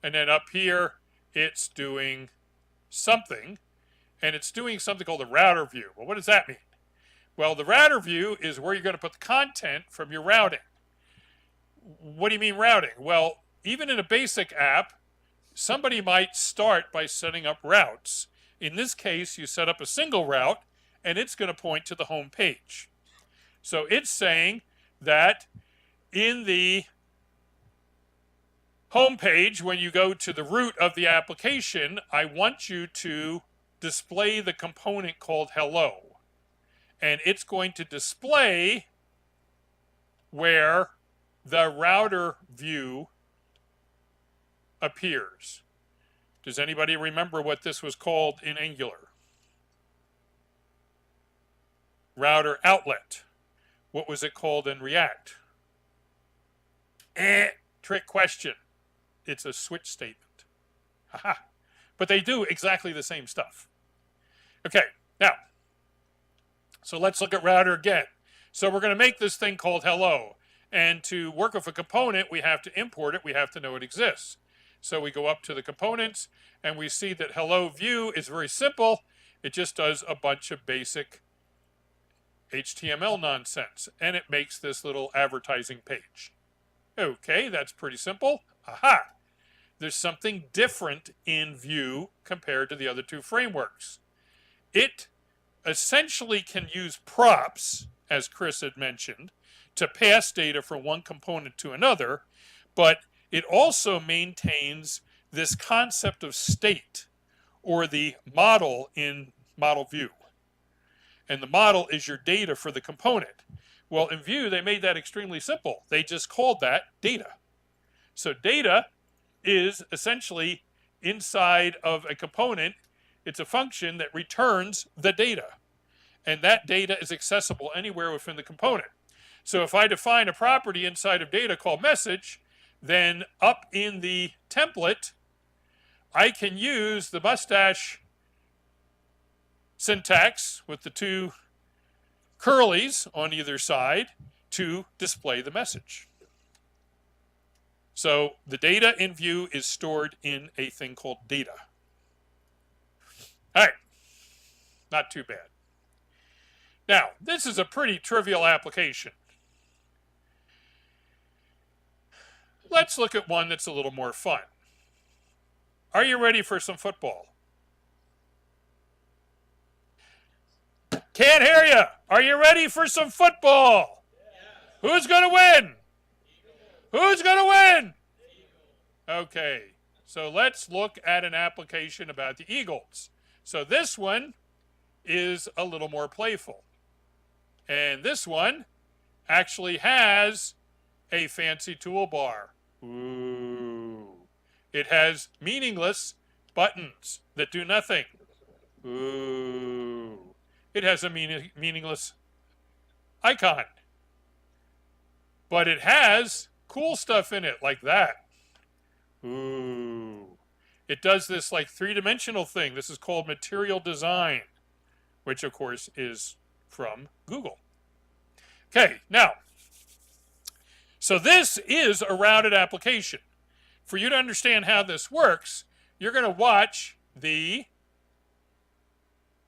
And then up here, it's doing something. And it's doing something called a router view. Well, what does that mean? Well, the router view is where you're going to put the content from your routing. What do you mean routing? Well, even in a basic app, somebody might start by setting up routes. In this case, you set up a single route, and it's going to point to the home page. So it's saying that in the home page, when you go to the root of the application, I want you to display the component called hello. And it's going to display where the router view appears. Does anybody remember what this was called in Angular? Router outlet. What was it called in React? Trick question. It's a switch statement. Haha. But they do exactly the same stuff. Okay, now, so let's look at router again. So we're going to make this thing called hello. And to work with a component, we have to import it. We have to know it exists. So we go up to the components, and we see that hello view is very simple. It just does a bunch of basic HTML nonsense, and it makes this little advertising page. Okay, that's pretty simple. Aha! There's something different in Vue compared to the other two frameworks. It essentially can use props, as Chris had mentioned, to pass data from one component to another, but it also maintains this concept of state, or the model in model view. And the model is your data for the component. Well, in Vue, they made that extremely simple. They just called that data. So data is essentially inside of a component. It's a function that returns the data. And that data is accessible anywhere within the component. So if I define a property inside of data called message, then up in the template, I can use the mustache syntax with the two curlies on either side to display the message. So the data in view is stored in a thing called data. All right, not too bad. Now, this is a pretty trivial application. Let's look at one that's a little more fun. Are you ready for some football? Can't hear you. Are you ready for some football? Yeah. Who's going to win? Who's going to win? Okay, so let's look at an application about the Eagles. So this one is a little more playful. And this one actually has a fancy toolbar. Ooh. It has meaningless buttons that do nothing. Ooh. It has a meaningless icon. But it has cool stuff in it like that. Ooh. It does this like three-dimensional thing. This is called material design, which of course is from Google. Okay, now, so this is a routed application. For you to understand how this works, you're going to watch the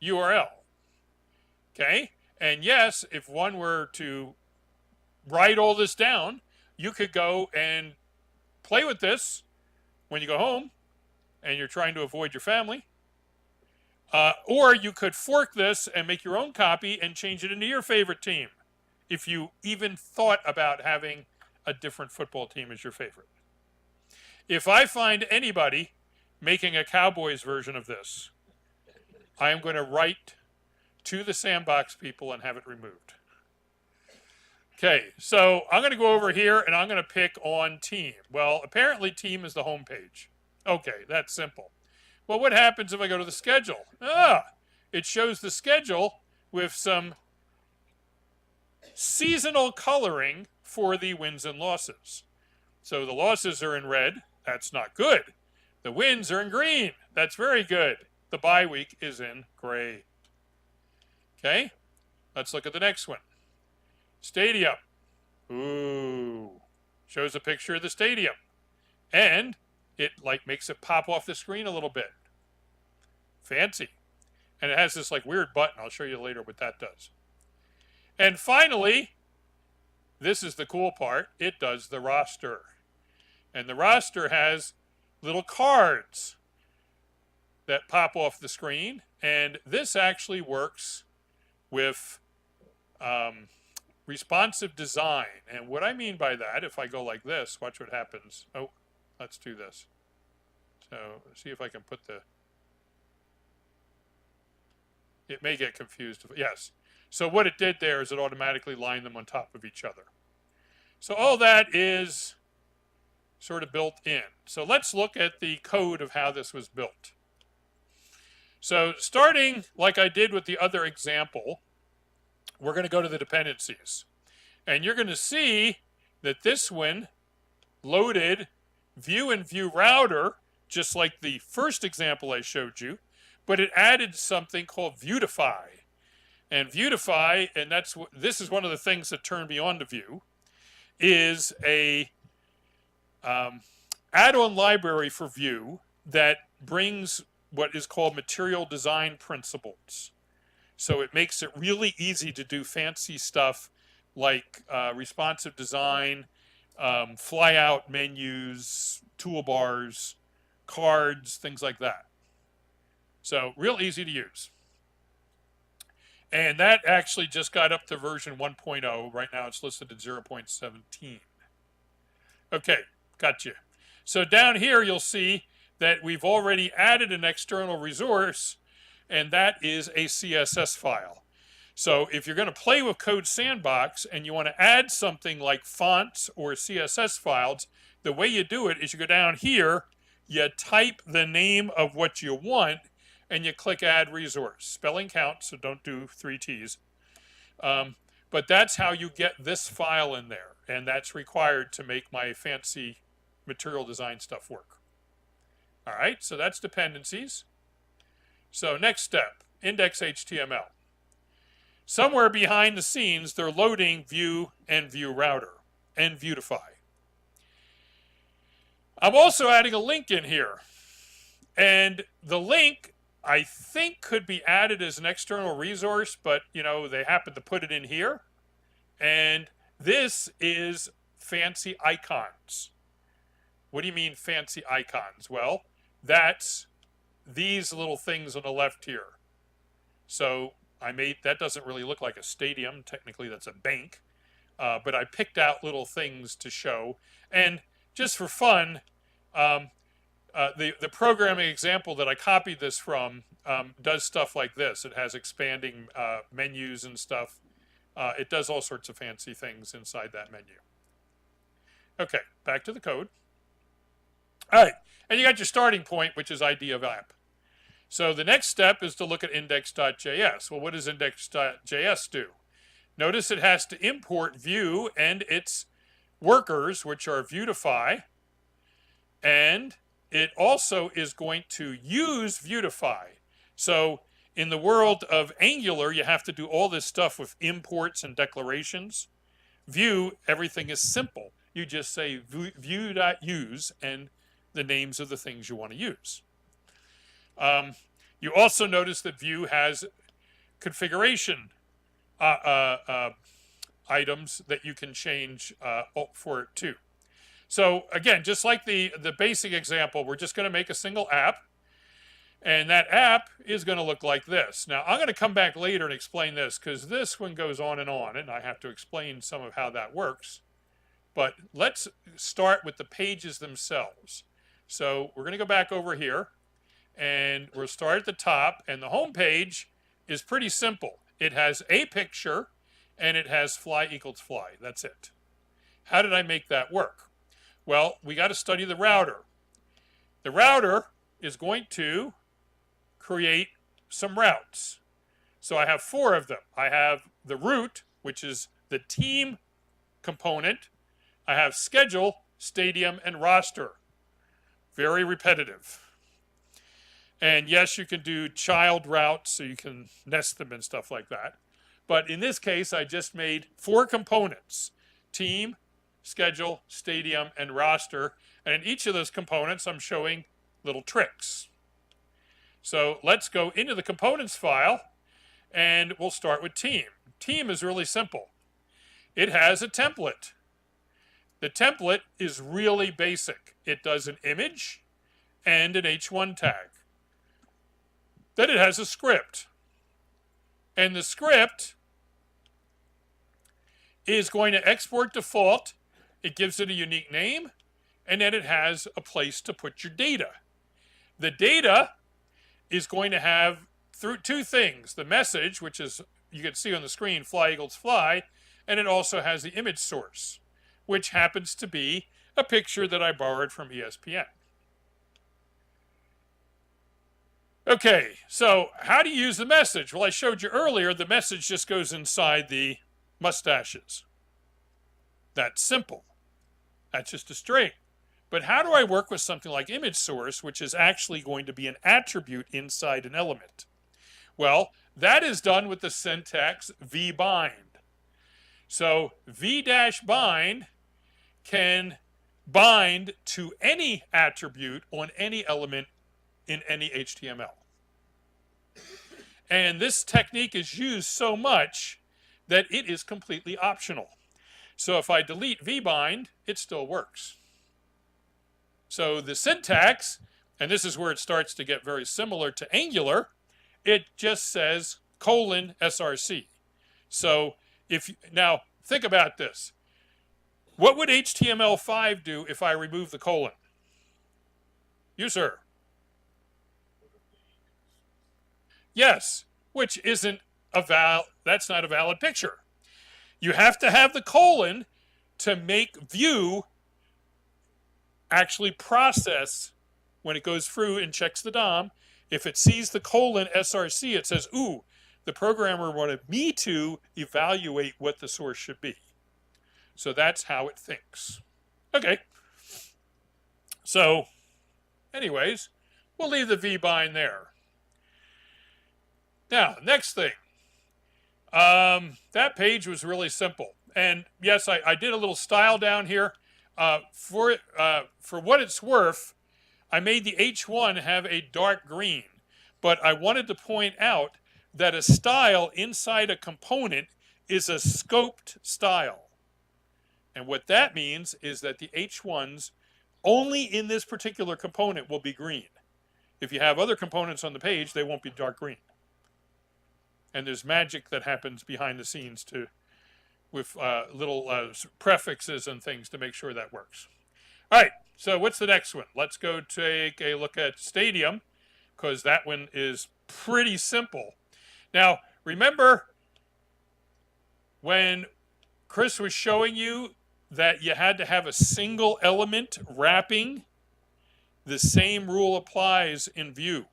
URL. Okay, and yes, if one were to write all this down, you could go and play with this when you go home and you're trying to avoid your family. Or you could fork this and make your own copy and change it into your favorite team, if you even thought about having a different football team as your favorite. If I find anybody making a Cowboys version of this, I am going to write to the Sandbox people and have it removed. Okay, so I'm going to go over here and I'm going to pick on team. Well, apparently team is the home page. Okay, that's simple. Well, what happens if I go to the schedule? It shows the schedule with some seasonal coloring for the wins and losses. So the losses are in red. That's not good. The wins are in green. That's very good. The bye week is in gray. Okay, let's look at the next one. Stadium. Ooh, shows a picture of the stadium. And it like makes it pop off the screen a little bit. Fancy. And it has this like weird button. I'll show you later what that does. And finally, this is the cool part. It does the roster. And the roster has little cards that pop off the screen. And this actually works with responsive design. And what I mean by that, if I go like this, watch what happens. Oh, let's do this. So see if I can put the... It may get confused. Yes. So what it did there is it automatically lined them on top of each other. So all that is sort of built in. So let's look at the code of how this was built. So starting like I did with the other example, we're going to go to the dependencies. And you're going to see that this one loaded view and view router, just like the first example I showed you, but it added something called Viewtify. And Viewtify, and this is one of the things that turned me on to Vue, is a add-on library for Vue that brings what is called material design principles. So it makes it really easy to do fancy stuff like responsive design, fly-out menus, toolbars, cards, things like that. So real easy to use. And that actually just got up to version 1.0. Right now it's listed at 0.17. Okay, gotcha. So down here you'll see that we've already added an external resource, and that is a CSS file. So if you're going to play with Code Sandbox and you want to add something like fonts or CSS files, the way you do it is you go down here, you type the name of what you want, and you click Add Resource. Spelling counts, so don't do 3 T's. But that's how you get this file in there, and that's required to make my fancy material design stuff work. All right, so that's dependencies. So next step, index HTML. Somewhere behind the scenes, they're loading Vue and Vue Router and Vuetify. I'm also adding a link in here. And the link, I think, could be added as an external resource, but, you know, they happen to put it in here. And this is fancy icons. What do you mean fancy icons? Well, that's these little things on the left here. So that doesn't really look like a stadium. Technically, that's a bank. But I picked out little things to show. And just for fun, the programming example that I copied this from does stuff like this. It has expanding menus and stuff. It does all sorts of fancy things inside that menu. Okay, back to the code. All right, and you got your starting point, which is ID of app. So the next step is to look at index.js. Well, what does index.js do? Notice it has to import Vue and its workers, which are Vuetify, and it also is going to use Vuetify. So in the world of Angular, you have to do all this stuff with imports and declarations. Vue, everything is simple. You just say vue.use and the names of the things you want to use. You also notice that Vue has configuration items that you can change for it too. So again, just like the basic example, we're just going to make a single app. And that app is going to look like this. Now, I'm going to come back later and explain this because this one goes on, and I have to explain some of how that works. But let's start with the pages themselves. So we're going to go back over here, and we'll start at the top. And the home page is pretty simple. It has a picture, and it has fly equals fly. That's it. How did I make that work? Well, we got to study the router. The router is going to create some routes. So I have 4 of them. I have the route, which is the team component. I have schedule, stadium, and roster. Very repetitive. And yes, you can do child routes, so you can nest them and stuff like that. But in this case, I just made 4 components: team, schedule, stadium, and roster. And in each of those components, I'm showing little tricks. So let's go into the components file, and we'll start with team. Team is really simple. It has a template. The template is really basic. It does an image and an H1 tag. Then it has a script. And the script is going to export default. It gives it a unique name, and then it has a place to put your data. The data is going to have 2 things: the message, which is, you can see on the screen, fly equals fly, and it also has the image source, which happens to be a picture that I borrowed from ESPN. Okay, so how do you use the message? Well, I showed you earlier, the message just goes inside the mustaches. That's simple. That's just a string. But how do I work with something like image source, which is actually going to be an attribute inside an element? Well, that is done with the syntax vbind. So v-bind can bind to any attribute on any element in any HTML. And this technique is used so much that it is completely optional. So if I delete vbind, it still works. So the syntax, and this is where it starts to get very similar to Angular, it just says :src. So now think about this. What would HTML5 do if I remove the colon? You, sir. Yes, which isn't that's not a valid picture. You have to have the colon to make Vue actually process when it goes through and checks the DOM. If it sees the :src, it says, ooh, the programmer wanted me to evaluate what the source should be. So that's how it thinks. Okay. So, anyways, we'll leave the v-bind there. Now, next thing. That page was really simple. And yes, I did a little style down here. For what it's worth, I made the H1 have a dark green. But I wanted to point out that a style inside a component is a scoped style. And what that means is that the H1s only in this particular component will be green. If you have other components on the page, they won't be dark green. And there's magic that happens behind the scenes with little prefixes and things to make sure that works. All right, so what's the next one? Let's go take a look at Stadium, because that one is pretty simple. Now, remember when Chris was showing you that you had to have a single element wrapping? The same rule applies in Vue.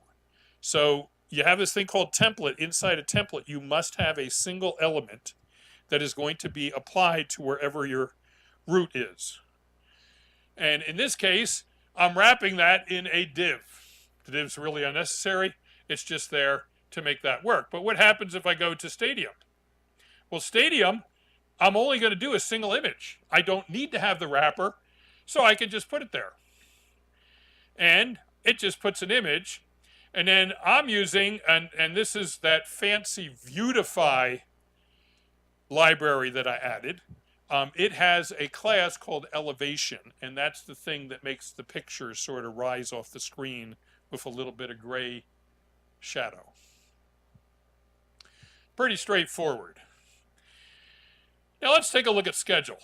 So you have this thing called template. Inside a template, you must have a single element that is going to be applied to wherever your root is. And in this case, I'm wrapping that in a div. The div's really unnecessary. It's just there to make that work. But what happens if I go to Stadium? Well, Stadium, I'm only going to do a single image. I don't need to have the wrapper, so I can just put it there. And it just puts an image. And then I'm using, and this is that fancy Vuetify library that I added. It has a class called Elevation, and that's the thing that makes the picture sort of rise off the screen with a little bit of gray shadow. Pretty straightforward. Now let's take a look at schedule.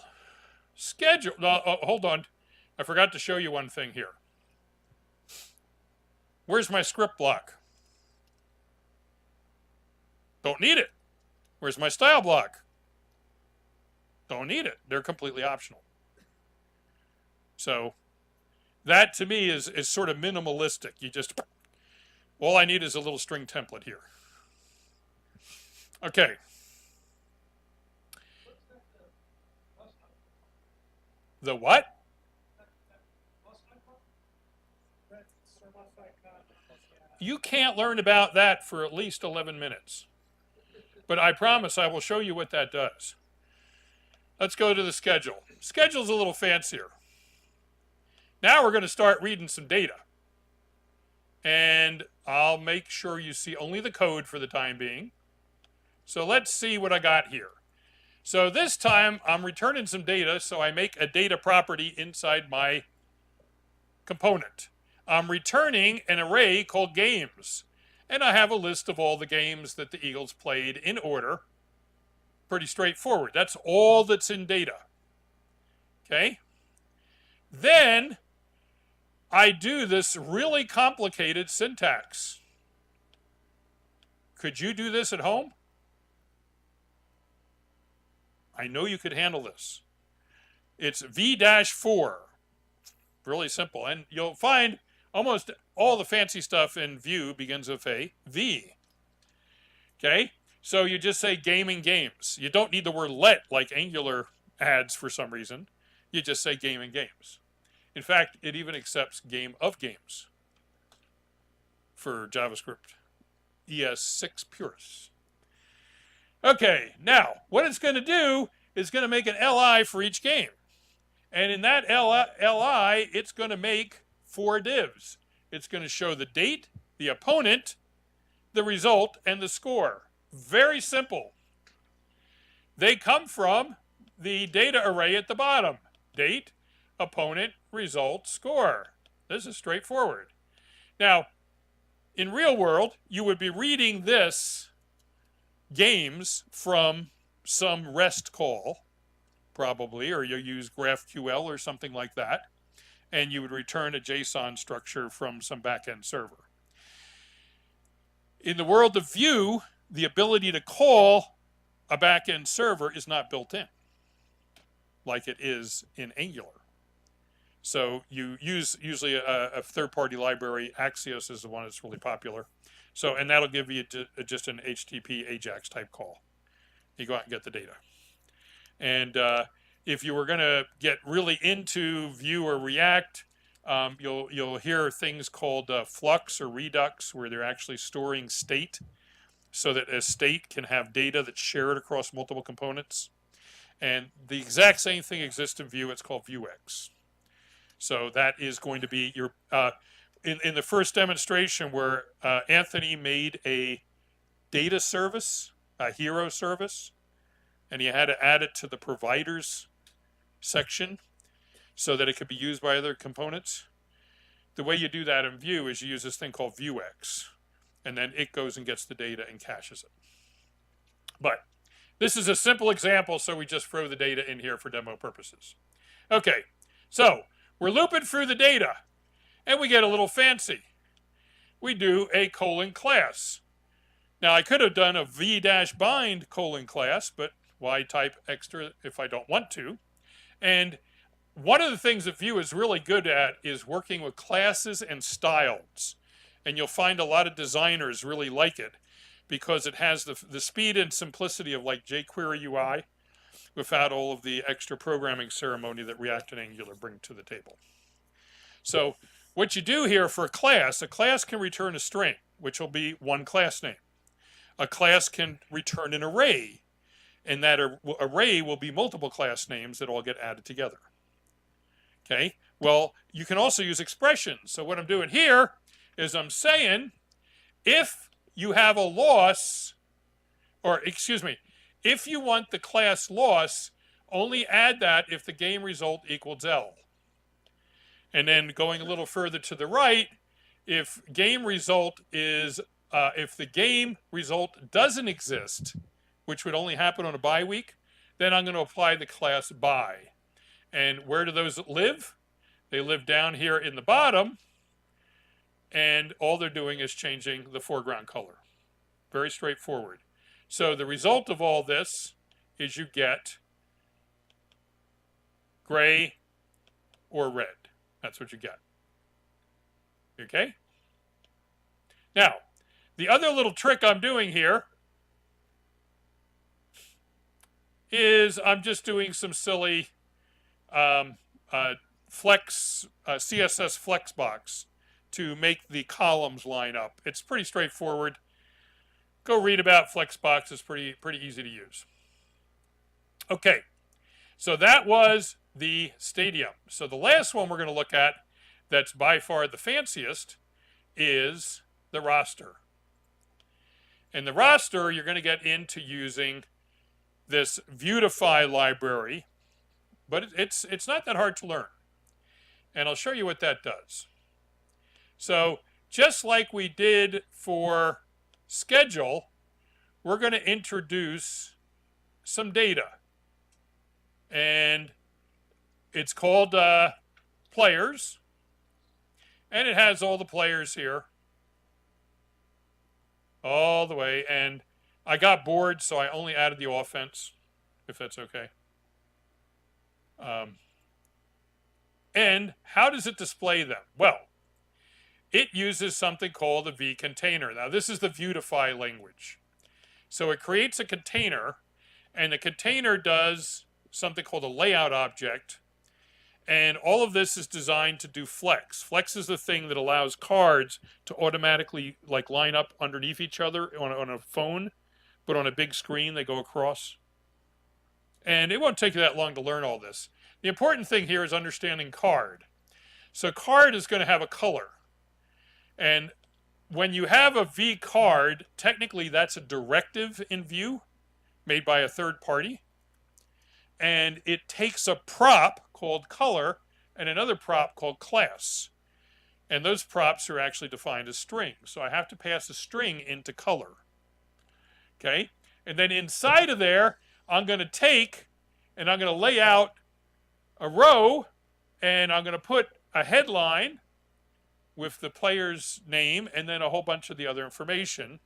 Schedule, hold on. I forgot to show you one thing here. Where's my script block? Don't need it. Where's my style block? Don't need it. They're completely optional. So that to me is sort of minimalistic. You just, all I need is a little string template here. Okay. The what? You can't learn about that for at least 11 minutes. But I promise I will show you what that does. Let's go to the schedule. Schedule's a little fancier. Now we're going to start reading some data. And I'll make sure you see only the code for the time being. So let's see what I got here. So this time I'm returning some data, so I make a data property inside my component. I'm returning an array called games. And I have a list of all the games that the Eagles played in order. Pretty straightforward. That's all that's in data. Okay? Then I do this really complicated syntax. Could you do this at home? I know you could handle this. It's V-4. Really simple. And you'll find almost all the fancy stuff in Vue begins with a V. Okay? So you just say gaming games. You don't need the word let like Angular adds for some reason. You just say gaming games. In fact, it even accepts game of games for JavaScript ES6 purists. Okay, now what it's going to do is going to make an LI for each game. And in that LI, it's going to make 4 divs. It's going to show the date, the opponent, the result, and the score. Very simple. They come from the data array at the bottom. Date, opponent, result, score. This is straightforward. Now, in real world, you would be reading this games from some REST call, probably, or you use GraphQL or something like that, and you would return a JSON structure from some backend server. In the world of Vue, the ability to call a backend server is not built in, like it is in Angular. So you use usually a third-party library. Axios is the one that's really popular. So, and that'll give you just an HTTP AJAX type call. You go out and get the data. And if you were going to get really into Vue or React, You'll hear things called flux or redux, where they're actually storing state, so that a state can have data that's shared across multiple components. And the exact same thing exists in Vue. It's called Vuex. So that is going to be your in the first demonstration where Anthony made a data service, a hero service, and he had to add it to the providers section so that it could be used by other components. The way you do that in Vue is you use this thing called Vuex, and then it goes and gets the data and caches it. But this is a simple example, so we just throw the data in here for demo purposes. Okay, so we're looping through the data, and we get a little fancy. We do a : class. Now, I could have done a v-bind : class, but why type extra if I don't want to? And one of the things that Vue is really good at is working with classes and styles. And you'll find a lot of designers really like it because it has the speed and simplicity of like jQuery UI without all of the extra programming ceremony that React and Angular bring to the table. So what you do here for a class can return a string, which will be one class name. A class can return an array, and that array will be multiple class names that all get added together. Okay, well, you can also use expressions. So what I'm doing here is I'm saying if you have a loss, or excuse me, if you want the class loss, only add that if the game result equals L. And then going a little further to the right, if game result is, if the game result doesn't exist, which would only happen on a bye week, then I'm going to apply the class by. And where do those live? They live down here in the bottom, and all they're doing is changing the foreground color. Very straightforward. So the result of all this is you get gray or red. That's what you get. Okay? Now, the other little trick I'm doing here is I'm just doing some silly CSS flex box to make the columns line up. It's pretty straightforward. Go read about Flexbox. It's pretty easy to use. Okay, so that was the Stadium. So the last one we're going to look at that's by far the fanciest is the roster. And the roster, you're going to get into using this Vuetify library, but it's not that hard to learn. And I'll show you what that does. So just like we did for schedule, we're going to introduce some data. And it's called players. And it has all the players here. All the way. And I got bored, so I only added the offense, if that's okay. And how does it display them? Well, it uses something called a V container. Now, this is the Vuetify language. So it creates a container, and the container does something called a layout object. And all of this is designed to do flex. Flex is the thing that allows cards to automatically like line up underneath each other on a phone, but on a big screen they go across. And it won't take you that long to learn all this. The important thing here is understanding card. So card is going to have a color. And when you have a V card, technically that's a directive in Vue made by a third party. And it takes a prop called color and another prop called class. And those props are actually defined as strings. So I have to pass a string into color. Okay? And then inside of there, I'm going to take and I'm going to lay out a row, and I'm going to put a headline with the player's name and then a whole bunch of the other information.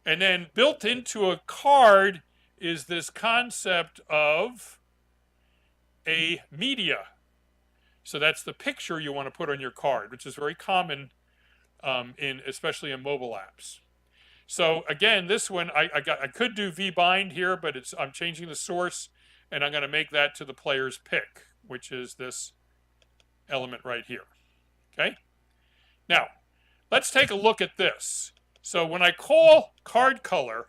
And then built into a card is this concept of a media. So that's the picture you want to put on your card, which is very common especially in mobile apps. So again, this one I could do vbind here, but I'm changing the source, and I'm going to make that to the player's pick, which is this element right here. Okay? Now, let's take a look at this. So when I call card color,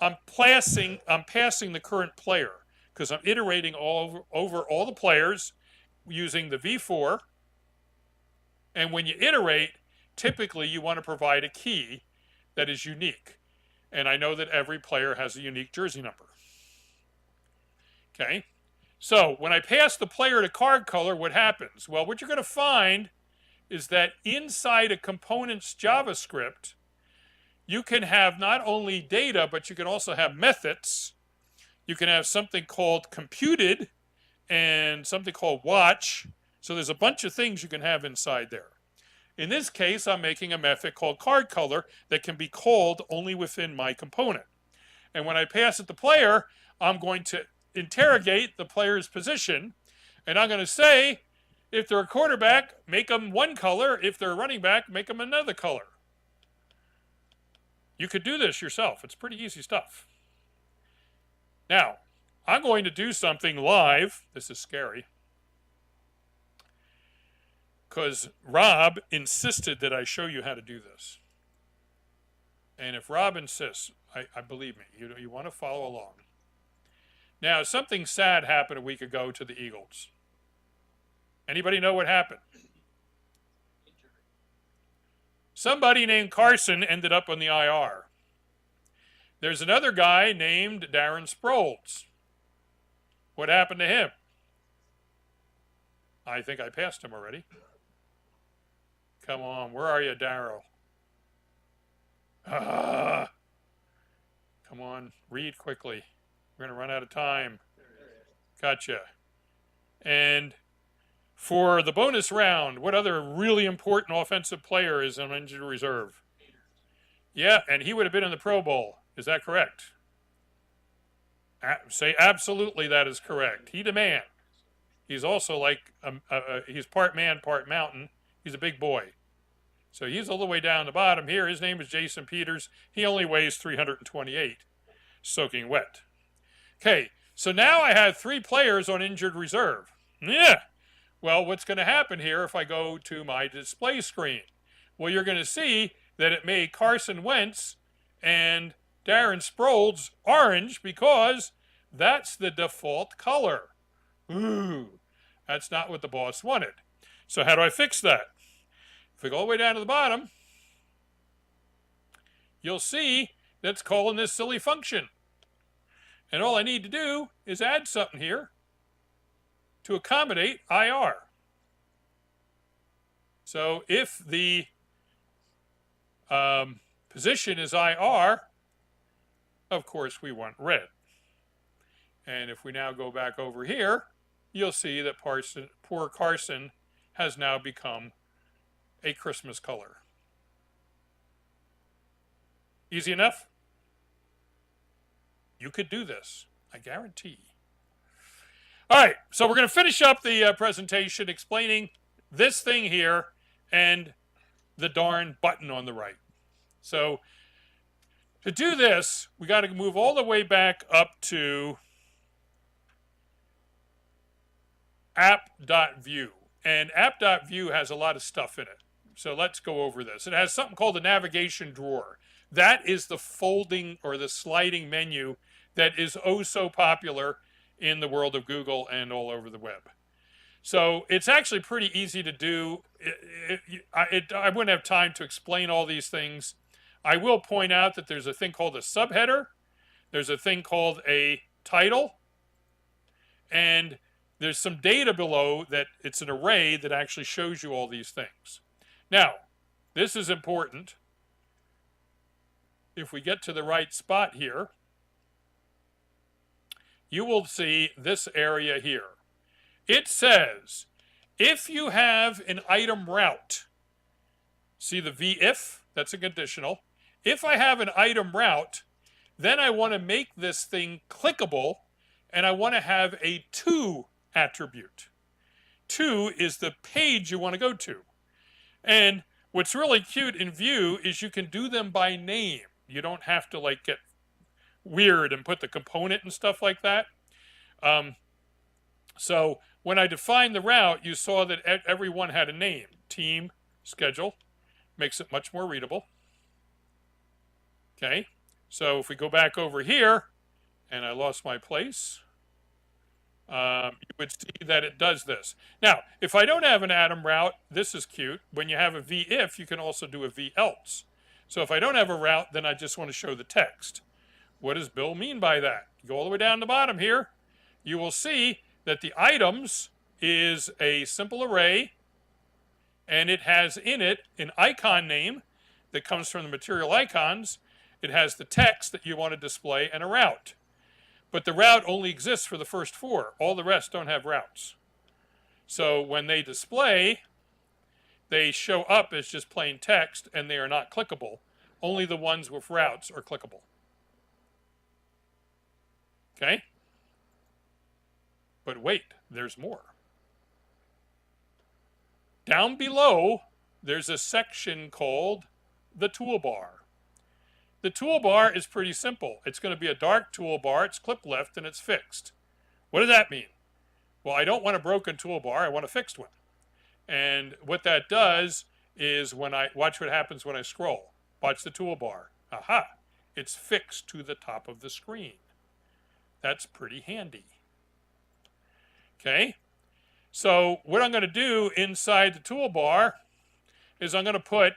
I'm passing the current player because I'm iterating over all the players using the v-for. And when you iterate, typically you want to provide a key that is unique. And I know that every player has a unique jersey number. Okay? So when I pass the player to card color, what happens? Well, what you're going to find is that inside a component's JavaScript, you can have not only data, but you can also have methods. You can have something called computed and something called watch. So there's a bunch of things you can have inside there. In this case, I'm making a method called card color that can be called only within my component. And when I pass it to player, I'm going to interrogate the player's position. And I'm going to say, if they're a quarterback, make them one color. If they're a running back, make them another color. You could do this yourself. It's pretty easy stuff. Now, I'm going to do something live. This is scary. Because Rob insisted that I show you how to do this. And if Rob insists, I believe me, you want to follow along. Now, something sad happened a week ago to the Eagles. Anybody know what happened? Somebody named Carson ended up on the IR. There's another guy named Darren Sproles. What happened to him? I think I passed him already. Come on, where are you, Darryl? Come on, read quickly. We're going to run out of time. Gotcha. And for the bonus round, what other really important offensive player is on injured reserve? Yeah, and he would have been in the Pro Bowl. Is that correct? Say absolutely that is correct. He's a man. He's also like, he's part man, part mountain. He's a big boy. So he's all the way down the bottom here. His name is Jason Peters. He only weighs 328, soaking wet. Okay, so now I have 3 players on injured reserve. Yeah. Well, what's going to happen here if I go to my display screen? Well, you're going to see that it made Carson Wentz and Darren Sproles orange because that's the default color. Ooh, that's not what the boss wanted. So how do I fix that? If we go all the way down to the bottom, you'll see that's calling this silly function. And all I need to do is add something here to accommodate IR. So if the position is IR, of course we want red. And if we now go back over here, you'll see that poor Carson has now become a Christmas color. Easy enough? You could do this, I guarantee. All right, so we're going to finish up the presentation explaining this thing here and the darn button on the right. So to do this, we got to move all the way back up to app.view. And app.view has a lot of stuff in it. So let's go over this. It has something called the navigation drawer. That is the folding or the sliding menu that is oh so popular in the world of Google and all over the web. So it's actually pretty easy to do. I wouldn't have time to explain all these things. I will point out that there's a thing called a subheader. There's a thing called a title. And there's some data below that it's an array that actually shows you all these things. Now, this is important. If we get to the right spot here, you will see this area here. It says, if you have an item route, see the v-if, that's a conditional. If I have an item route, then I want to make this thing clickable, and I want to have a to attribute. To is the page you want to go to. And what's really cute in Vue is you can do them by name. You don't have to like get weird and put the component and stuff like that. So when I defined the route, you saw that everyone had a name. Team, schedule. Makes it much more readable. Okay, so if we go back over here, and I lost my place, you would see that it does this. Now, if I don't have an atom route, this is cute. When you have a v-if, you can also do a v-else. So if I don't have a route, then I just want to show the text. What does Bill mean by that? You go all the way down the bottom here. You will see that the items is a simple array, and it has in it an icon name that comes from the material icons. It has the text that you want to display and a route. But the route only exists for the first 4. All the rest don't have routes. So when they display, they show up as just plain text, and they are not clickable. Only the ones with routes are clickable. Okay? But wait, there's more. Down below, there's a section called the toolbar. The toolbar is pretty simple. It's going to be a dark toolbar, it's clip left, and it's fixed. What does that mean? Well, I don't want a broken toolbar, I want a fixed one. And what that does is when I watch what happens when I scroll. Watch the toolbar. Aha, it's fixed to the top of the screen. That's pretty handy. Okay, so what I'm going to do inside the toolbar is I'm going to put,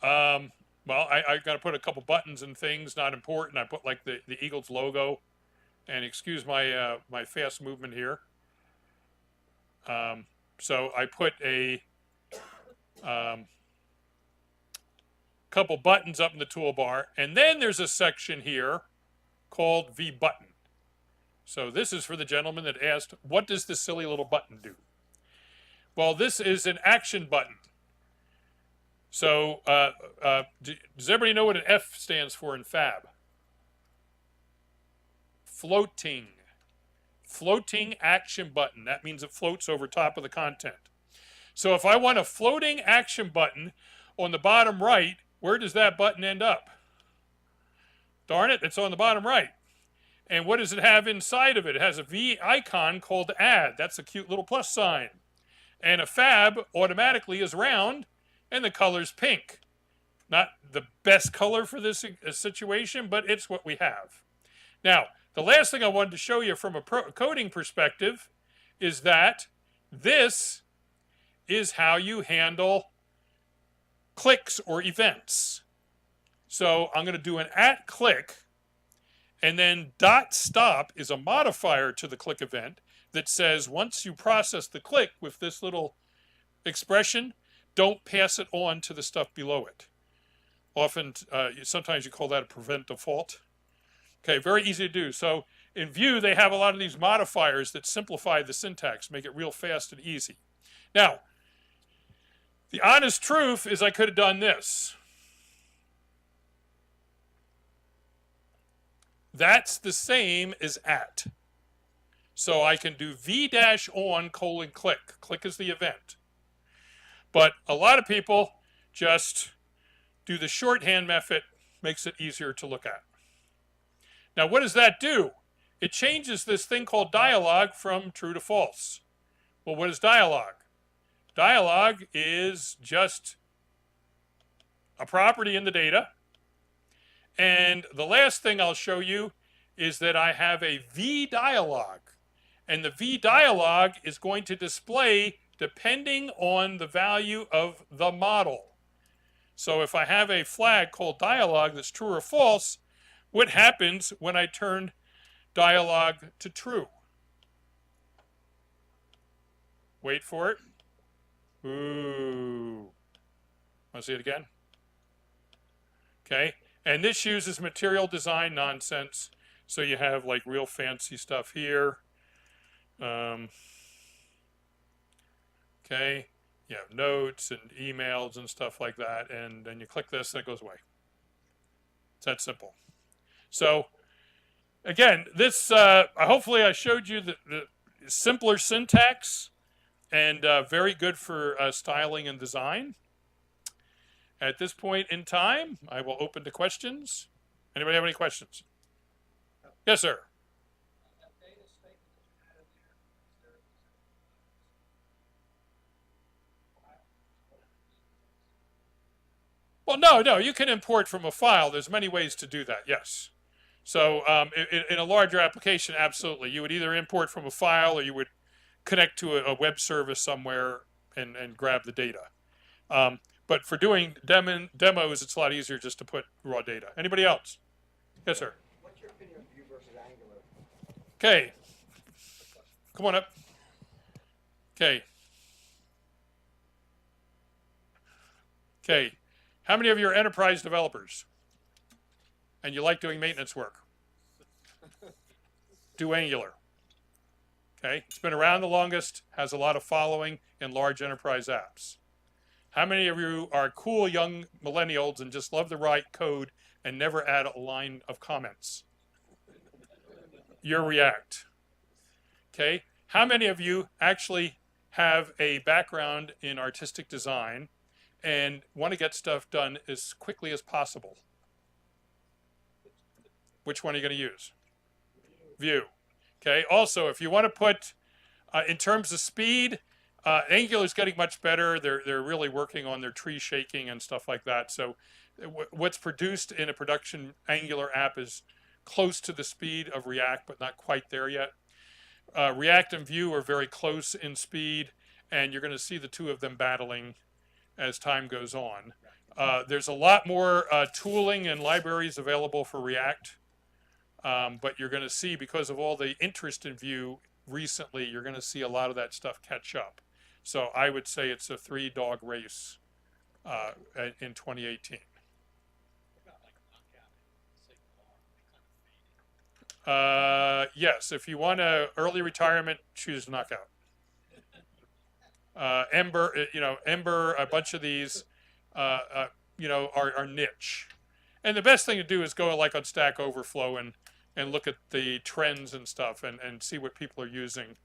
well, I got to put a couple buttons and things, not important. I put like the Eagles logo, and excuse my my fast movement here. So I put a couple buttons up in the toolbar, and then there's a section here called VButton. So this is for the gentleman that asked, what does this silly little button do? Well, this is an action button. So does everybody know what an F stands for in Fab? Floating. Floating action button. That means it floats over top of the content. So if I want a floating action button on the bottom right, where does that button end up? Darn it, it's on the bottom right. And what does it have inside of it? It has a V icon called add. That's a cute little plus sign. And a fab automatically is round, and the color's pink. Not the best color for this situation, but it's what we have. Now, the last thing I wanted to show you from a coding perspective is that this is how you handle clicks or events. So I'm going to do an @click, and then .stop is a modifier to the click event that says once you process the click with this little expression, don't pass it on to the stuff below it. Often, sometimes you call that a prevent default. Okay, very easy to do. So in Vue, they have a lot of these modifiers that simplify the syntax, make it real fast and easy. Now, the honest truth is I could have done this. That's the same as @. So I can do v-on : click. Click is the event. But a lot of people just do the shorthand method, makes it easier to look at. Now, what does that do? It changes this thing called dialog from true to false. Well, what is dialog? Dialog is just a property in the data. And the last thing I'll show you is that I have a v-dialog. And the v-dialog is going to display depending on the value of the model. So if I have a flag called dialog that's true or false, what happens when I turn dialog to true? Wait for it. Ooh. Want to see it again? Okay. And this uses material design nonsense. So you have like real fancy stuff here. Okay. You have notes and emails and stuff like that. And then you click this and it goes away. It's that simple. So again, this hopefully I showed you the simpler syntax and very good for styling and design. At this point in time, I will open to questions. Anybody have any questions? Yes, sir. Well, no, you can import from a file. There's many ways to do that, yes. So in a larger application, absolutely. You would either import from a file or you would connect to a web service somewhere and grab the data. But for doing demos, it's a lot easier just to put raw data. Anybody else? Yes, sir. What's your opinion of Vue versus Angular? Okay. Come on up. Okay. Okay. How many of you are enterprise developers? And you like doing maintenance work? Do Angular. Okay. It's been around the longest, has a lot of following in large enterprise apps. How many of you are cool young millennials and just love to write code and never add a line of comments? You're React. Okay. How many of you actually have a background in artistic design and want to get stuff done as quickly as possible? Which one are you going to use? Vue. Okay. Also, if you want to put, in terms of speed, Angular is getting much better. They're really working on their tree shaking and stuff like that. So what's produced in a production Angular app is close to the speed of React, but not quite there yet. React and Vue are very close in speed, and you're going to see the two of them battling as time goes on. There's a lot more tooling and libraries available for React, but you're going to see, because of all the interest in Vue recently, you're going to see a lot of that stuff catch up. So I would say it's a three-dog race in 2018. Yes, if you want a early retirement, choose Knockout. Ember, Ember, a bunch of these, are niche. And the best thing to do is go like on Stack Overflow and look at the trends and stuff and see what people are using.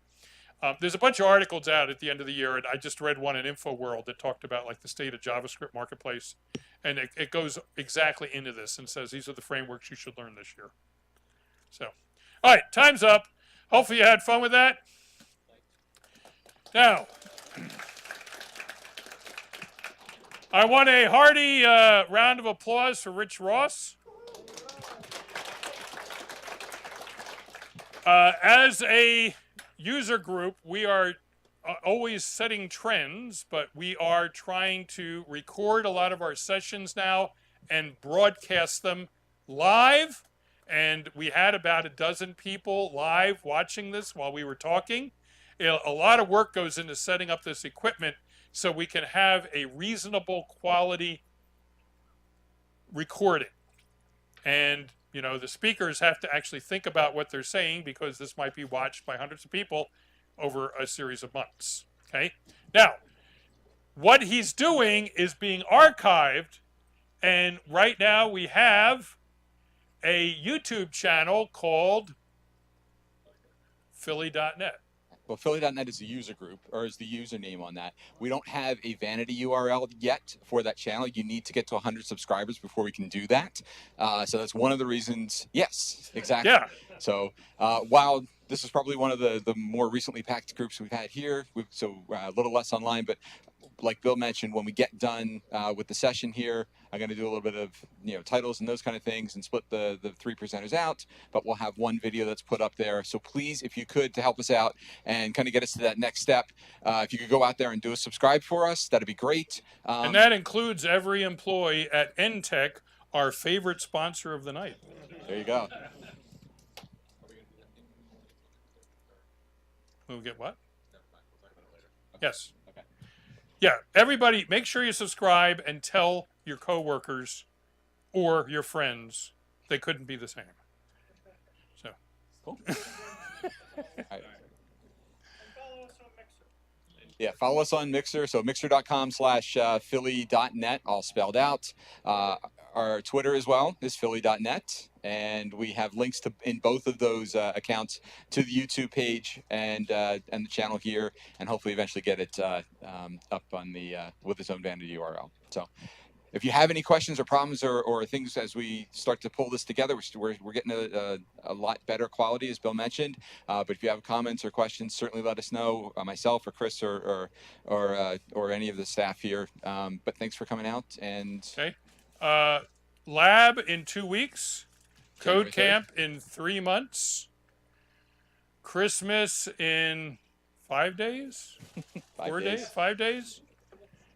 There's a bunch of articles out at the end of the year, and I just read one in InfoWorld that talked about like the state of JavaScript marketplace, and it goes exactly into this and says these are the frameworks you should learn this year. So, all right, time's up. Hopefully you had fun with that. Now, I want a hearty round of applause for Rich Ross. As a user group, we are always setting trends, but we are trying to record a lot of our sessions now and broadcast them live. And we had about a dozen people live watching this while we were talking. A lot of work goes into setting up this equipment so we can have a reasonable quality recording. And the speakers have to actually think about what they're saying because this might be watched by hundreds of people over a series of months. Okay. Now, what he's doing is being archived, and right now we have a YouTube channel called Philly.net. Well, Philly.net is the user group, or is the username on that. We don't have a vanity URL yet for that channel. You need to get to 100 subscribers before we can do that. So that's one of the reasons. Yes, exactly. Yeah. So while this is probably one of the more recently packed groups we've had here, so a little less online, but like Bill mentioned, when we get done with the session here, I'm going to do a little bit of titles and those kind of things and split the three presenters out, but we'll have one video that's put up there. So please, if you could, to help us out and kind of get us to that next step, if you could go out there and do a subscribe for us, that'd be great. And that includes every employee at NTech, our favorite sponsor of the night. There you go. We'll get what? Yes. Yeah, everybody, make sure you subscribe and tell your coworkers or your friends they couldn't be the same. So, cool. Right. Yeah, follow us on Mixer. So mixer.com/philly.net, all spelled out. Our Twitter as well is philly.net. And we have links in both of those accounts to the YouTube page and the channel here, and hopefully eventually get it up on the with its own vanity URL. So if you have any questions or problems or things as we start to pull this together, we're getting a lot better quality, as Bill mentioned. But if you have comments or questions, certainly let us know, myself or Chris or any of the staff here. But thanks for coming out. And Okay. Lab in 2 weeks. January Code 3rd. camp in 3 months. Christmas in 5 days. 4 days. 5 days.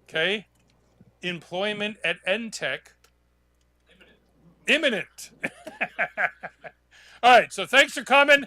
Okay. Employment at Entech. Imminent. All right. So thanks for coming.